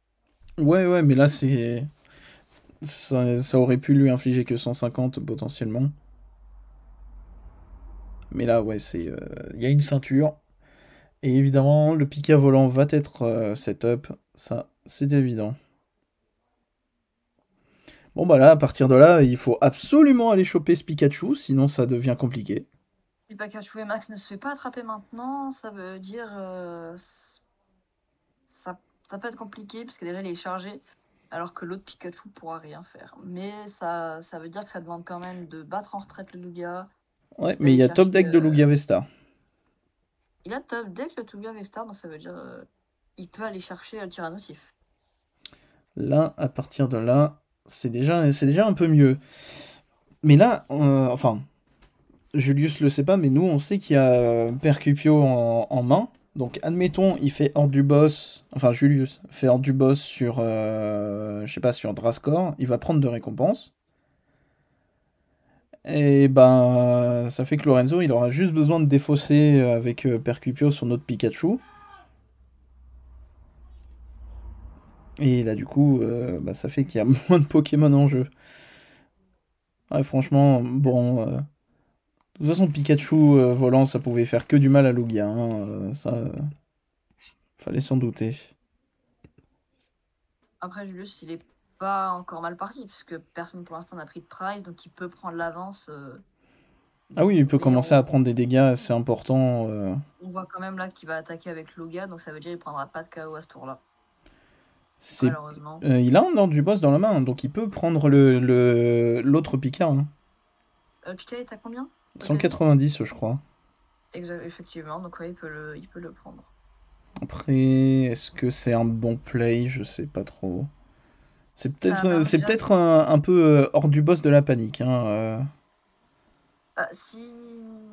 Ouais, mais là, c'est... Ça aurait pu lui infliger que 150 potentiellement. Mais là, ouais, il y a une ceinture. Et évidemment, le Pika volant va être setup. Ça, c'est évident. Bon, bah là, à partir de là, il faut absolument aller choper ce Pikachu, sinon ça devient compliqué. Si Pikachu et Max ne se fait pas attraper maintenant, ça veut dire ça peut être compliqué parce que déjà il est chargé alors que l'autre Pikachu pourra rien faire. Mais ça veut dire que ça demande quand même de battre en retraite le Lugia, Ouais, mais il d'aller y a top chercher. deck de Lugia Vesta. Il a top deck le Lugia Vestar, donc ça veut dire il peut aller chercher le Tyrannosif. Là, à partir de là, c'est déjà un peu mieux. Mais là, enfin, Julius le sait pas, mais nous, on sait qu'il y a Percupio en main. Donc, admettons, il fait hors du boss. Enfin, Julius fait hors du boss sur, je sais pas, sur Drascore. Il va prendre de récompenses. Et ben, ça fait que Lorenzo, il aura juste besoin de défausser avec Percupio sur notre Pikachu. Et là, du coup, bah, ça fait qu'il y a moins de Pokémon en jeu. Ouais, franchement, bon. De toute façon, Pikachu volant, ça pouvait faire que du mal à Lugia, hein, ça, fallait s'en douter. Après, Julius, il est pas encore mal parti puisque personne pour l'instant n'a pris de prize, donc il peut prendre l'avance. Ah oui, il peut Mais commencer à prendre des dégâts assez importants. on voit quand même là qu'il va attaquer avec Lugia, donc ça veut dire qu'il prendra pas de KO à ce tour-là, C'est, malheureusement. il a un ordre du boss dans la main, donc il peut prendre l'autre Pika, hein. Pika est à combien? 190, je crois. Effectivement, donc ouais, il peut le prendre. Après, est-ce que c'est un bon play? Je sais pas trop. C'est Ça peut-être, permet c'est déjà peut-être un peu hors du boss de la panique, hein. si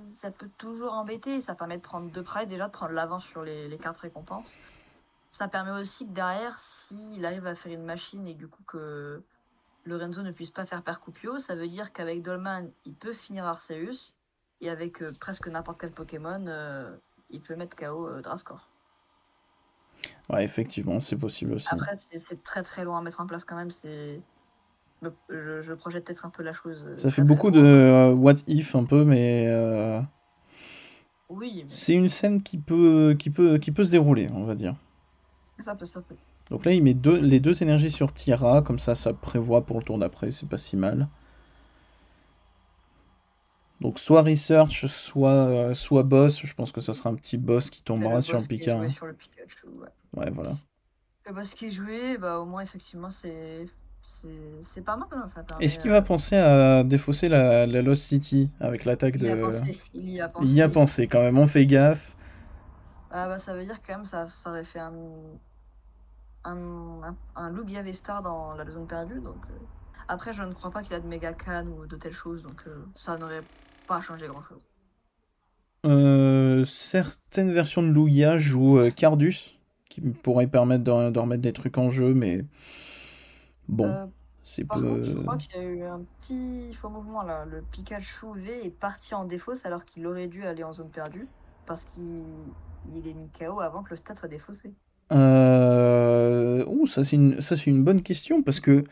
ça peut toujours embêter, ça permet de prendre 2 prize, déjà de prendre l'avance sur les cartes récompenses. Ça permet aussi que derrière, s'il arrive à faire une machine et du coup que Lorenzo ne puisse pas faire Percupio, ça veut dire qu'avec Dolman, il peut finir Arceus, et avec presque n'importe quel Pokémon, il peut mettre KO Drascore. Ouais, effectivement, c'est possible aussi. Après, c'est très très loin à mettre en place quand même, je projette peut-être un peu la chose. Ça fait très, très beaucoup loin. de what if un peu, mais Oui, mais c'est une scène qui peut se dérouler, on va dire. ça peut. Donc là, il met les deux énergies sur Tira, comme ça prévoit pour le tour d'après, c'est pas si mal. Donc soit Research, soit Boss, je pense que ça sera un petit boss qui C'est tombera le sur le boss qui est Pika, joué hein. sur le Pikachu, ouais. Ouais, voilà. Le boss qui est joué, bah au moins effectivement c'est pas mal, hein, ça permet. Est-ce qu'il va penser à défausser la Lost City avec l'attaque Il y a de... pensé, il y a Il y a pensé. pensé quand même, on fait gaffe. Ah bah ça veut dire quand même ça aurait fait un Lugia V-Star dans la zone perdue. Donc, après, je ne crois pas qu'il a de Mega Can ou de telles choses, donc ça n'aurait pas changé grand-chose. Certaines versions de Lugia jouent Cardus, qui pourrait permettre de remettre des trucs en jeu, mais bon, c'est Par contre, je peu... crois qu'il y a eu un petit faux mouvement là. Le Pikachu V est parti en défausse alors qu'il aurait dû aller en zone perdue parce qu'il est mis KO avant que le stat soit défaussé. Ouh, ça c'est une bonne question, parce que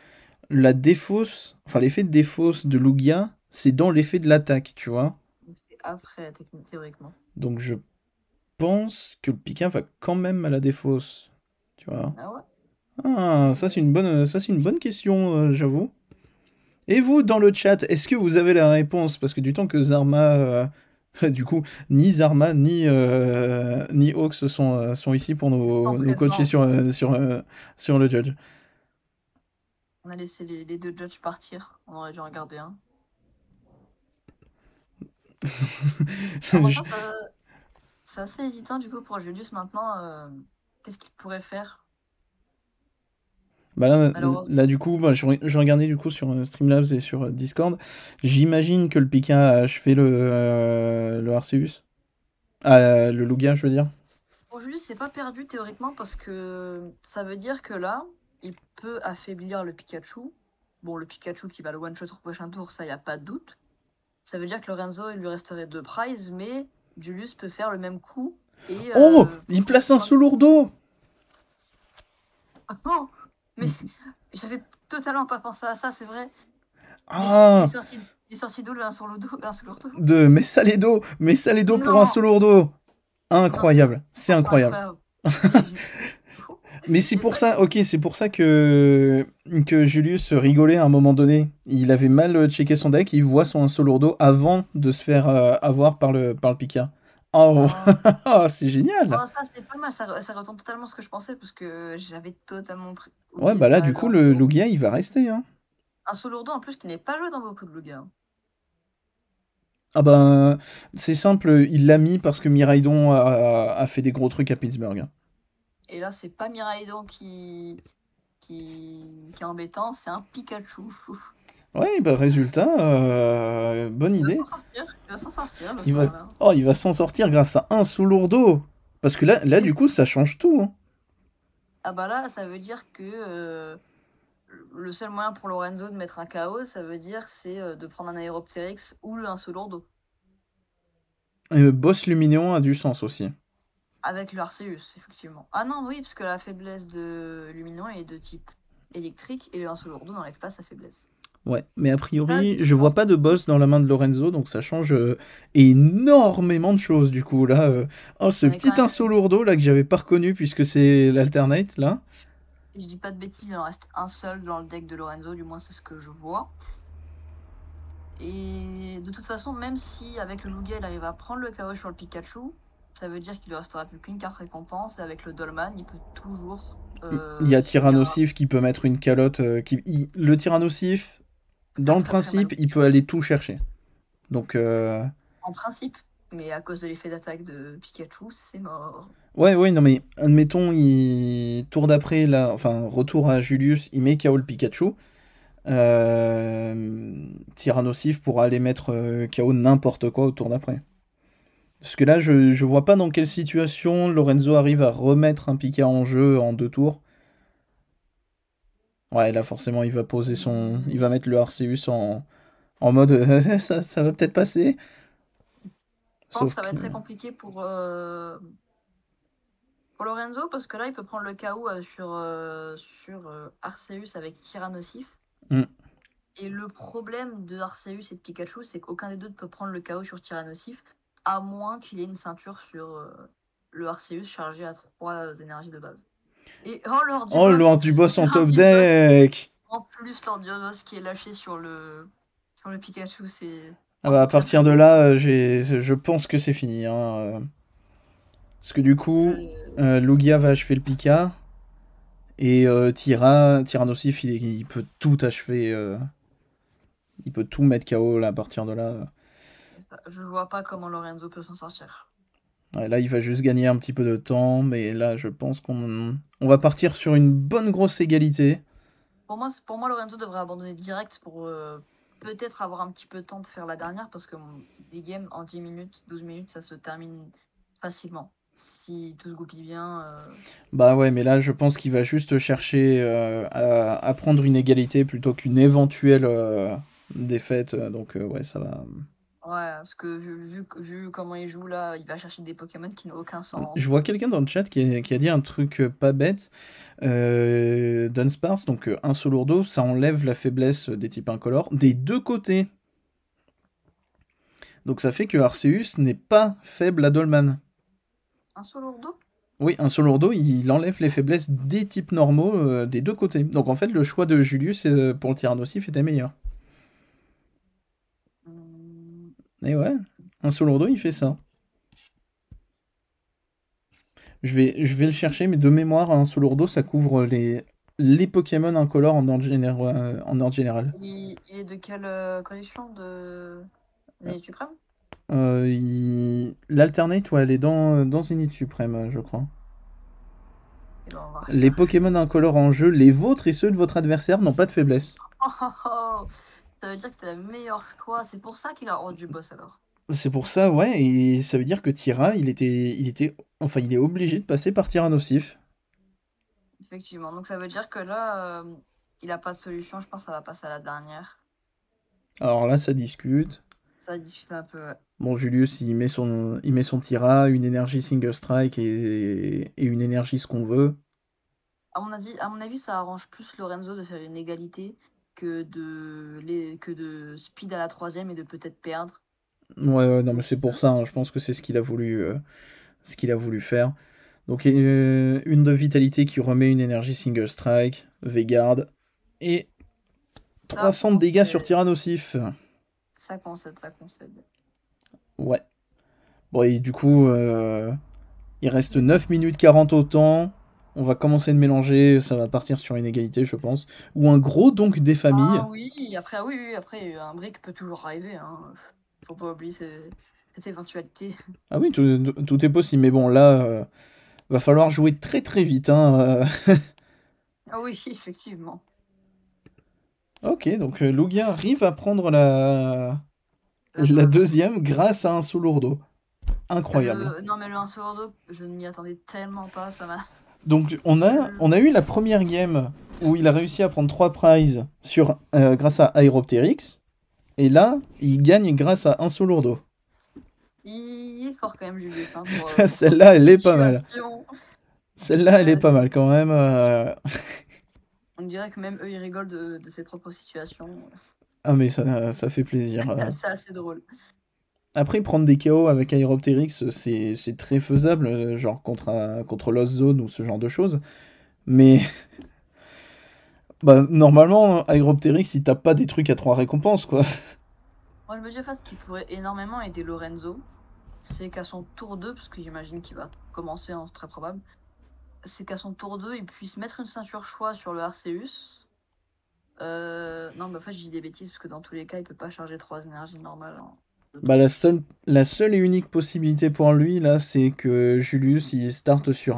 la défausse, enfin l'effet de défausse de Lugia, c'est dans l'effet de l'attaque, tu vois. Donc c'est après, théoriquement. Donc je pense que le Pika va quand même à la défausse, tu vois. Ah ouais? Ah, ça c'est une bonne question, j'avoue. Et vous, dans le chat, est-ce que vous avez la réponse? Parce que du temps que Zarma, du coup, ni Zarma ni Hawks sont ici pour Sans nous coacher présent. sur le judge. On a laissé les deux judges partir. On aurait dû en garder un. En même temps, c'est assez hésitant du coup pour Julius maintenant. Qu'est-ce qu'il pourrait faire? Bah là, Malheureusement. là du coup, bah, je regardais du coup sur Streamlabs et sur Discord. J'imagine que le Pika a achevé le Arceus. Ah, le Lugia, je veux dire. Pour Julius, c'est pas perdu théoriquement parce que ça veut dire que là, il peut affaiblir le Pikachu. Bon, le Pikachu qui va le one-shot au prochain tour, ça y a pas de doute. Ça veut dire que Lorenzo, il lui resterait 2 prizes, mais Julius peut faire le même coup. Et, Oh, il place un sous-lourdeau. Ah non, mais j'avais totalement pas pensé à ça, c'est vrai. Ah, Il est sorti d'où le 1 sur le dos, de Messaledo pour un Non, sous-lourdeau. non, c'est Incroyable, c'est incroyable. incroyable. Mais c'est pour ça, ok, c'est pour ça que Julius rigolait à un moment donné. Il avait mal checké son deck, il voit son sous-lourdeau avant de se faire avoir par le Pika. Oh, oh, c'est génial! Ça c'était pas mal, ça retombe totalement ce que je pensais parce que j'avais totalement Ouais, oublié bah là, ça. du coup, le Lugia, il va rester, hein. Un sous-lourdeau en plus qui n'est pas joué dans beaucoup de Lugia. Ah ben, c'est simple, il l'a mis parce que Miraidon a fait des gros trucs à Pittsburgh. Et là, c'est pas Miraidon qui est embêtant, c'est un Pikachu. Ouais, bah résultat, bonne idée. Il va s'en sortir, Il va s'en sortir grâce à un sous-lourdeau. Parce que là, du coup, ça change tout, hein. Ah bah là, ça veut dire que le seul moyen pour Lorenzo de mettre un KO, ça veut dire c'est de prendre un Aéroptérix ou un Sous-Lourdeau. Boss Luminion a du sens aussi. Avec le Arceus, effectivement. Ah non, oui, parce que la faiblesse de Luminion est de type électrique et le Sous-Lourdeau n'enlève pas sa faiblesse. Ouais, mais a priori, je vois pas de boss dans la main de Lorenzo, donc ça change énormément de choses, du coup. Là, oh, ce petit inso lourdeau, là, que j'avais pas reconnu, puisque c'est l'alternate, là. Je dis pas de bêtises, il en reste un seul dans le deck de Lorenzo, du moins c'est ce que je vois. Et de toute façon, même si avec le Lugia il arrive à prendre le KO sur le Pikachu, ça veut dire qu'il ne restera plus qu'une carte récompense, et avec le Dolman, il peut toujours... Il y a Tyrannosif qui peut mettre une calotte. Le Tyrannosif, dans le principe, il peut aller tout chercher. Donc... En principe, mais à cause de l'effet d'attaque de Pikachu, c'est mort. Ouais, non mais admettons, tour d'après, là, enfin, retour à Julius, il met KO le Pikachu. Tyrannosif pourra aller mettre KO n'importe quoi au tour d'après. Parce que là, je vois pas dans quelle situation Lorenzo arrive à remettre un Pika en jeu en 2 tours. Ouais, là, forcément, il va poser son... Il va mettre le Arceus en mode ça va peut-être passer. Je pense que ça va être très compliqué pour Lorenzo, parce que là, il peut prendre le KO sur Arceus avec Tyrannosif. Et le problème de Arceus et de Pikachu, c'est qu'aucun des deux ne peut prendre le KO sur Tyrannosif, à moins qu'il ait une ceinture sur le Arceus chargé à 3 énergies de base. Et Lord du boss en top deck. En plus, Lord du boss qui est lâché sur le Pikachu, c'est... Ah bah, à partir de là, je pense que c'est fini. Hein. Parce que du coup, Lugia va achever le Pika. Et Tyrannosif, il peut tout achever. Il peut tout mettre KO là, à partir de là. Je vois pas comment Lorenzo peut s'en sortir. Ouais, là, il va juste gagner un petit peu de temps, mais là, je pense qu'on va partir sur une bonne grosse égalité. Pour moi, Lorenzo devrait abandonner direct pour peut-être avoir un petit peu de temps de faire la dernière, parce que des games en 10 minutes, 12 minutes, ça se termine facilement. Si tout se goupille bien. Bah ouais, mais là, je pense qu'il va juste chercher à prendre une égalité plutôt qu'une éventuelle défaite. Donc, ouais, ça va. Ouais, parce que vu comment il joue là, il va chercher des Pokémon qui n'ont aucun Je sens. vois quelqu'un dans le chat qui a dit un truc pas bête. Dunsparce, donc un Solourdo, ça enlève la faiblesse des types incolores des deux côtés. Donc ça fait que Arceus n'est pas faible à Dolman. Un Solourdo? Oui, un Solourdo, il enlève les faiblesses des types normaux des deux côtés. Donc en fait, le choix de Julius pour le Tyrannosif était meilleur. Hmm. Et ouais, un Solourdo, il fait ça. Je vais le chercher, mais de mémoire, un Solourdo, ça couvre les Pokémon incolores en ordre général. Il est de quelle collection de Zénith Suprême? L'Alternate, ouais, elle est dans Zénith Suprême, je crois. Et ben, on va Les rechercher. Pokémon incolores en jeu, les vôtres et ceux de votre adversaire n'ont pas de faiblesse. Oh, oh, oh. Ça veut dire que c'était le meilleur choix. C'est pour ça qu'il a rendu boss alors. C'est pour ça, ouais, et ça veut dire que Tyra, enfin, il est obligé de passer par Tyrannosif. Effectivement. Donc ça veut dire que là, il a pas de solution. Je pense que ça va passer à la dernière. Alors là, ça discute. Ça discute un peu. Ouais. Bon, Julius, il met son Tyra, une énergie Single Strike et une énergie ce qu'on veut. À mon avis, ça arrange plus Lorenzo de faire une égalité que de speed à la troisième et de peut-être perdre. Ouais, ouais, non, mais c'est pour ça, hein, je pense que c'est ce qu'il a voulu faire. Donc, une de vitalité qui remet une énergie Single Strike, Vegard, et Ça, 300 de dégâts sur Tyrannosif. ça concède, ça concède. Ouais. Bon, et du coup, il reste 9 minutes 40 au temps. On va commencer de mélanger, ça va partir sur une égalité, je pense. Ou un gros donc des familles. Ah oui, après, un break peut toujours arriver. Hein. Faut pas oublier cette éventualité. Ah oui, tout est possible. Mais bon, là, va falloir jouer très très vite, hein. Ah oui, effectivement. Ok, donc Lugia arrive à prendre la La deuxième grâce à un Solourdo. Incroyable. Non, mais le 1 sur 2, je ne m'y attendais tellement pas, ça m'a. Donc on a eu la première game où il a réussi à prendre 3 prizes grâce à Aeropteryx. Et là, il gagne grâce à un Solourdo. Il est fort quand même, Julius, hein, pour sortir Celle-là, de elle est pas mal. situation. Celle-là, elle est pas J'ai- mal quand même. On dirait que même eux, ils rigolent de ses propres situations. Ah, mais ça fait plaisir. C'est assez drôle. Après, prendre des KO avec Aeropteryx, c'est très faisable, genre contre Lost Zone ou ce genre de choses. Mais bah, normalement, Aeropteryx, il tape pas des trucs à 3 récompenses, quoi. Moi, je me dis, en fait, ce qui pourrait énormément aider Lorenzo, c'est qu'à son tour 2, parce que j'imagine qu'il va commencer, hein, c'est très probable, c'est qu'à son tour 2, il puisse mettre une ceinture choix sur le Arceus. Non, mais en fait, je dis des bêtises, parce que dans tous les cas, il peut pas charger 3 énergies normales. Hein. Bah, la seule et unique possibilité pour lui, là, c'est que Julius, il starte sur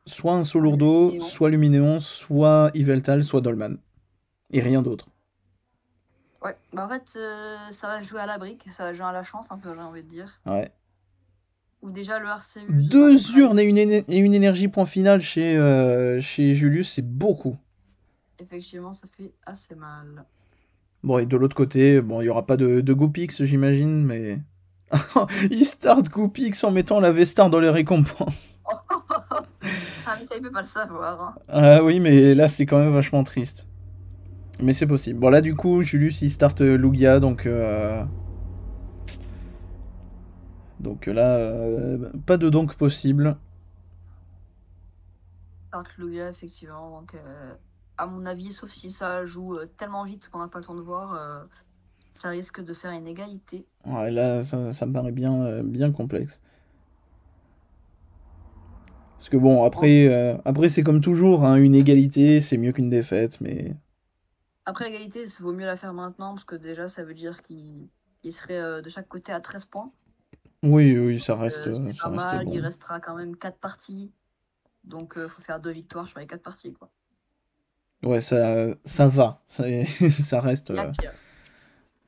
soit un Solourdo, Luminéon. soit Luminéon, soit Yveltal, soit Dolman. Et rien d'autre. Ouais, bah en fait, ça va jouer à la brique, ça va jouer à la chance, un peu, j'ai envie de dire. Ouais. Ou déjà le Arceus va 2 mettre urnes et une énergie point final chez Julius, c'est beaucoup. effectivement, ça fait assez mal. Bon, et de l'autre côté, bon, il n'y aura pas de Goopix, j'imagine, mais. Il start Goopix en mettant la V-Star dans les récompenses. Ah, mais ça, il peut pas le savoir. Hein. Ah oui, mais là, c'est quand même vachement triste. Mais c'est possible. Bon, là, du coup, Julius, il start Lugia, donc. Donc là, pas de donk possible. Dark Lugia, effectivement. Donc, à mon avis, sauf si ça joue tellement vite qu'on n'a pas le temps de voir, ça risque de faire une égalité. Ouais, là, ça me paraît bien complexe. Parce que bon, après c'est comme toujours, hein, une égalité, c'est mieux qu'une défaite, mais. Après égalité, il vaut mieux la faire maintenant, parce que déjà, ça veut dire qu'il serait de chaque côté à 13 points. Oui, oui, ça C'est ça pas reste mal, il bon. restera quand même 4 parties. Donc faut faire 2 victoires sur les 4 parties, quoi. Ouais, ça va. Il y a pire.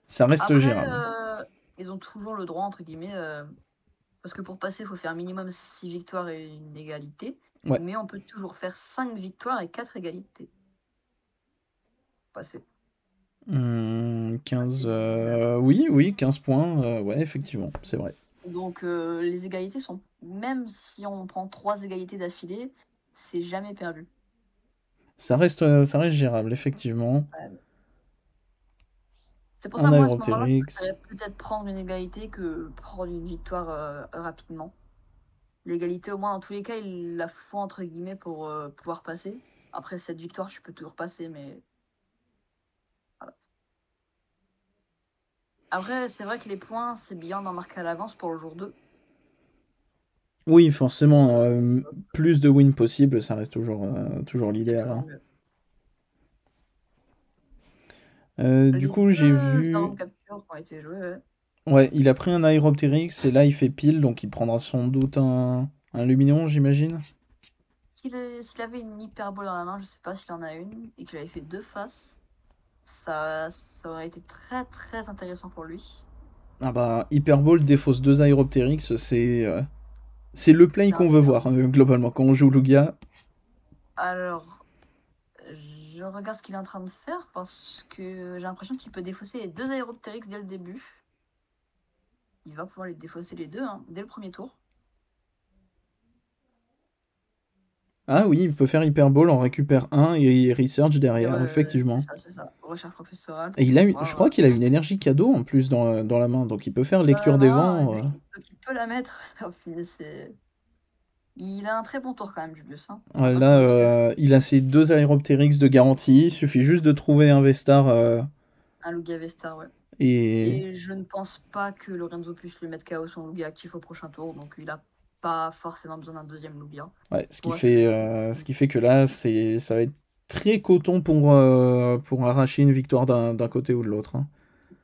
Ça reste Après, gérable. ils ont toujours le droit, entre guillemets, parce que pour passer, il faut faire minimum 6 victoires et une égalité. Ouais. Mais on peut toujours faire 5 victoires et 4 égalités. Passer. 15. 19. Oui, oui, 15 points. Ouais, effectivement, c'est vrai. Donc les égalités sont. Même si on prend 3 égalités d'affilée, c'est jamais perdu. Ça reste gérable, effectivement. Ouais. C'est pour En ça, moi, à ce moment-là, je Aéroptérix. préférais peut-être prendre une égalité que prendre une victoire rapidement. L'égalité, au moins, dans tous les cas, il la faut, entre guillemets, pour pouvoir passer. Après, cette victoire, je peux toujours passer, mais voilà. Après, c'est vrai que les points, c'est bien d'en marquer à l'avance pour le jour 2. Oui, forcément, plus de wins possible, ça reste toujours C'est l'idéal, toujours hein. mieux. Du Les coup, j'ai 2 armes vu. capture qui ont été jouées, ouais. Ouais, il a pris un Aéroptérix et là il fait pile, donc il prendra sans doute un Luminon, j'imagine. S'il avait une hyperbole dans la main, je sais pas s'il en a une, et qu'il avait fait 2 faces, ça aurait été très très intéressant pour lui. Ah bah, Hyperball défausse deux Aéroptérix, c'est le play C'est qu'on veut intelligent. voir, globalement. Quand on joue Lugia, Alors, je regarde ce qu'il est en train de faire parce que j'ai l'impression qu'il peut défausser les 2 Aéroptérix dès le début. Il va pouvoir les défausser les 2 hein, dès le premier tour. ah oui, il peut faire Hyperball, on récupère un et Research Et derrière, ouais, effectivement. c'est ça. Recherche professorale Et pour je pouvoir. crois qu'il a une énergie cadeau en plus dans la main, donc il peut faire Dans la lecture des main, vents. donc il peut la mettre. Ça, au final, il a un très bon tour quand même, Julius. Hein, on va Ouais, pas se là, mentir. il a ses deux Aéroptérix de garantie, il suffit juste de trouver un Vestar Un Lugia Vestar, ouais. et. Et je ne pense pas que Lorenzo puisse lui mettre KO son Lugia actif au prochain tour, donc il a pas forcément besoin d'un deuxième Lugia Ouais, pour assurer. ce qui fait que là, ça va être très coton pour arracher une victoire d'un côté ou de l'autre, hein.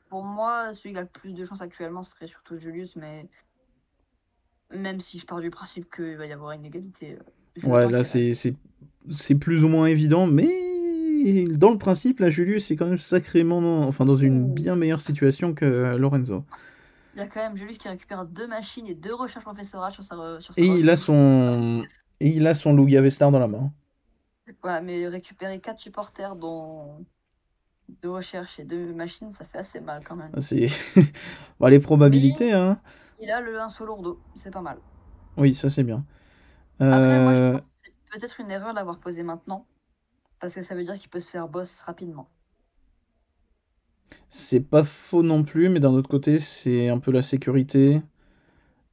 Pour moi, celui qui a le plus de chance actuellement serait surtout Julius, mais même si je pars du principe qu'il va y avoir une égalité, vu le Ouais, temps là, qui reste. c'est plus ou moins évident, mais dans le principe, là, Julius est quand même sacrément, enfin, dans une Ouh. bien meilleure situation que Lorenzo. Il y a quand même Julius qui récupère 2 machines et 2 recherches professorales sur sa Et il a refonte. son Lugia Vestar dans la main. Ouais, mais récupérer 4 supporters, dont 2 recherches et 2 machines, ça fait assez mal quand même. C'est bon, les Mais probabilités, hein. il a le 1 solo lourdeau, c'est pas mal. Oui, ça c'est bien. Après, moi, je Euh, pense que c'est peut-être une erreur d'avoir posé maintenant, parce que ça veut dire qu'il peut se faire boss rapidement. c'est pas faux non plus, mais d'un autre côté, c'est un peu la sécurité.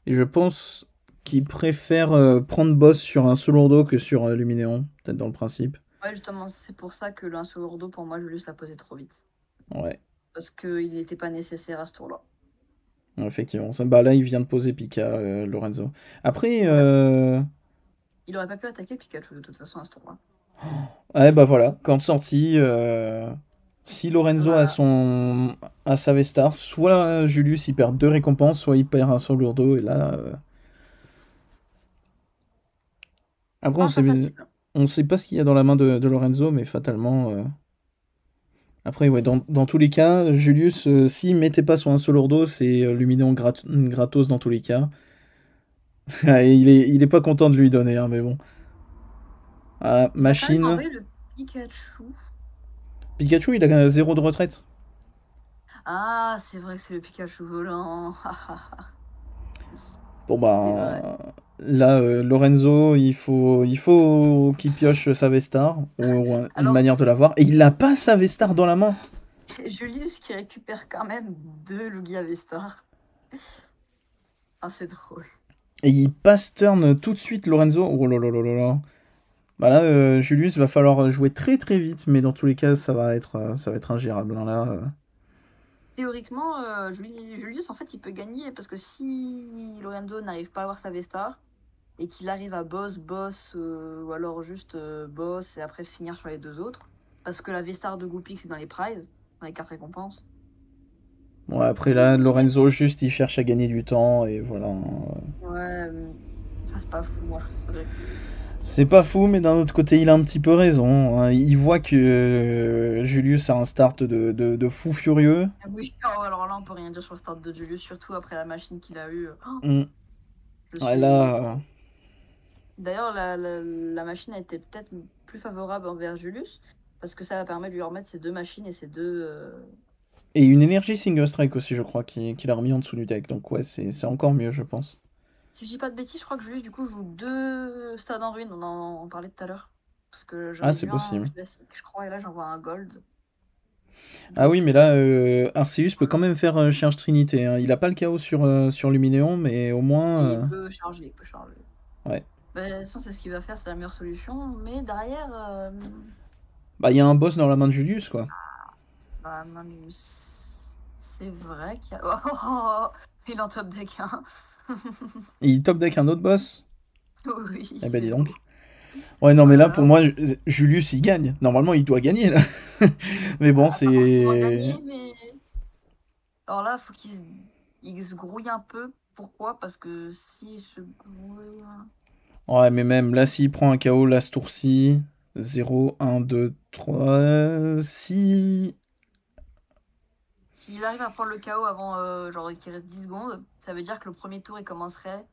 Et je pense qu'il préfère prendre boss sur un Solourdo que sur Luminéon, peut-être dans le principe. Ouais, justement, c'est pour ça que le 1 solo lourdeau, pour moi, Julius l'a posé trop vite. Ouais, Parce qu'il n'était pas nécessaire à ce tour-là. effectivement. Bah là, il vient de poser Pika, Lorenzo. Après, Il aurait pas pu attaquer Pikachu de toute façon à ce tour-là. ouais, bah voilà, quand sorti, si Lorenzo Voilà. a sa Vestar, soit Julius il perd deux récompenses, soit il perd un Solourdo, et là. Après, Pas facile. on sait pas ce qu'il y a dans la main de Lorenzo, mais fatalement. Après, ouais, dans tous les cas, Julius, s'il mettait pas son 1 Solourdo, c'est Luminéon gratos dans tous les cas. Et il est pas content de lui donner, hein, mais bon. Ah, Il a quand même machine. envoyé le Pikachu. Pikachu, il a zéro de retraite. Ah, c'est vrai que c'est le Pikachu volant. Bon C'est vrai. bah là, Lorenzo, il faut qu'il pioche sa Vestar, ou une Alors, manière de l'avoir. Et il a pas sa Vestar dans la main. Julius qui récupère quand même 2 Lugia Vestar. Ah, c'est drôle. Et il passe turn tout de suite, Lorenzo. Oh là là là là là. Bah là, Julius va falloir jouer très très vite, mais dans tous les cas, ça va être ingérable, hein, là. Théoriquement, Julius, en fait, il peut gagner parce que si Lorenzo n'arrive pas à avoir sa Vestar et qu'il arrive à boss, ou alors juste boss et après finir sur les 2 autres, parce que la Vestar de Goopix c'est dans les prizes, dans les cartes récompenses, Bon, après là, Lorenzo, juste, il cherche à gagner du temps, et voilà. Ouais, ça c'est pas fou, moi je préférerais. C'est pas fou, mais d'un autre côté, il a un petit peu raison, hein. Il voit que Julius a un start de fou furieux. Ah oui, oh, alors là on peut rien dire sur le start de Julius, surtout après la machine qu'il a eue. Mm. Je Ouais, suis... là, D'ailleurs, la machine a été peut-être plus favorable envers Julius, parce que ça va permettre de lui remettre ses deux machines et ses deux... et une énergie single strike aussi, je crois, qu'il a remis en dessous du deck. Donc ouais, c'est encore mieux, je pense. Si je dis pas de bêtises, je crois que Julius du coup joue deux stades en ruine, on parlait tout à l'heure. Parce que j'en Ah, ai c'est vu un possible. classique, je crois, et là j'en vois un gold. Ah oui, Donc, mais là, Arceus peut quand même faire Charge Trinité, hein. Il a pas le chaos sur Luminéon, mais au moins... et il peut charger, il peut charger. Ouais. Bah, de toute façon, c'est ce qu'il va faire, c'est la meilleure solution. Mais derrière, Bah, il y a un boss dans la main de Julius, quoi. bah, c'est vrai qu'il y a... Oh, il est en top deck, hein. Et il top deck un autre boss. Oui, Eh ben, dis c'est donc. beau. Ouais, non, mais là, pour Voilà. moi, Julius, il gagne. Normalement, il doit gagner, là. Mais bon, Pas forcément c'est... gagné, mais... Alors là, faut il se grouille un peu. Pourquoi? Parce que s'il se grouille... Ouais, mais même là, s'il prend un KO, là, ce tour-ci, 0, 1, 2, 3, 6... S'il arrive à prendre le KO avant, genre qu'il reste 10 secondes, ça veut dire que le premier tour, il commencerait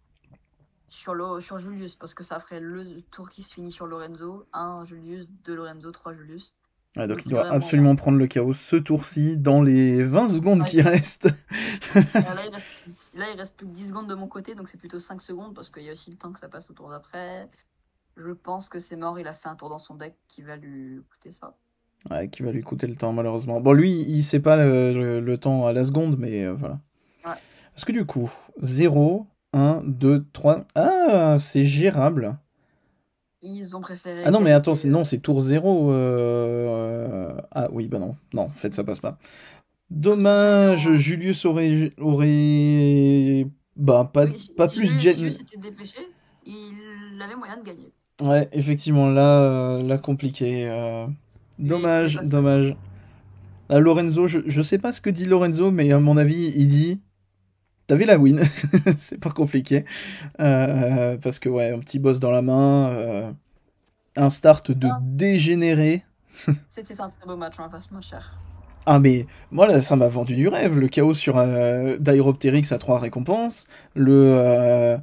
sur Julius, parce que ça ferait le tour qui se finit sur Lorenzo. 1 Julius, 2 Lorenzo, 3 Julius. Ouais, donc Donc il il y doit aurait moyen. absolument prendre le KO ce tour-ci dans les 20 secondes Ouais, qui restent. là, il reste plus que 10 secondes de mon côté, donc c'est plutôt 5 secondes, parce qu'il y a aussi le temps que ça passe au tour d'après. Je pense que c'est mort, il a fait un tour dans son deck qui va lui coûter ça. Ouais, qui va lui coûter le temps, malheureusement. Bon, lui, il sait pas le temps à la seconde, mais voilà. Ouais. Parce que du coup, 0, 1, 2, 3... Ah, c'est gérable. Ils ont préféré Ah non, mais attends, égalité. non, c'est tour 0. Ah oui, bah non. Non, en fait, ça passe pas. Dommage, Julius aurait... Bah, Oui, pas si plus Julius Jen... s'était dépêché, il avait moyen de gagner. Ouais, effectivement, là compliqué. Et il pouvait Dommage, pas se permettre. dommage. Là, Lorenzo, je sais pas ce que dit Lorenzo, mais à mon avis, il dit... T'avais la win, c'est pas compliqué. Parce que, ouais, un petit boss dans la main, un start de Ah, dégénéré. c'était un très beau match, on va pas se mentir. Ah, mais moi, là, ça m'a vendu du rêve. Le chaos sur Dairopteryx à 3 récompenses. Le,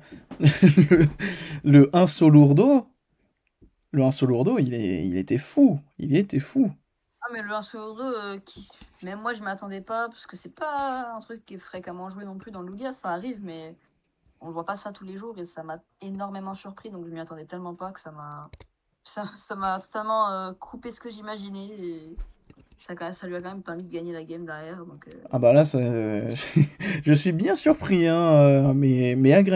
le 1 saut lourdeau. Le 1 saut lourdeau, il était fou. Il était fou. Ah, mais le 1 sur 2, même moi je m'attendais pas, parce que c'est pas un truc qui est fréquemment joué non plus dans le Lugia, ça arrive, mais on voit pas ça tous les jours et ça m'a énormément surpris, donc je m'y attendais tellement pas que ça m'a totalement coupé ce que j'imaginais et ça lui a quand même permis de gagner la game derrière. Donc, Ah bah là, je suis bien surpris, hein, mais agréable.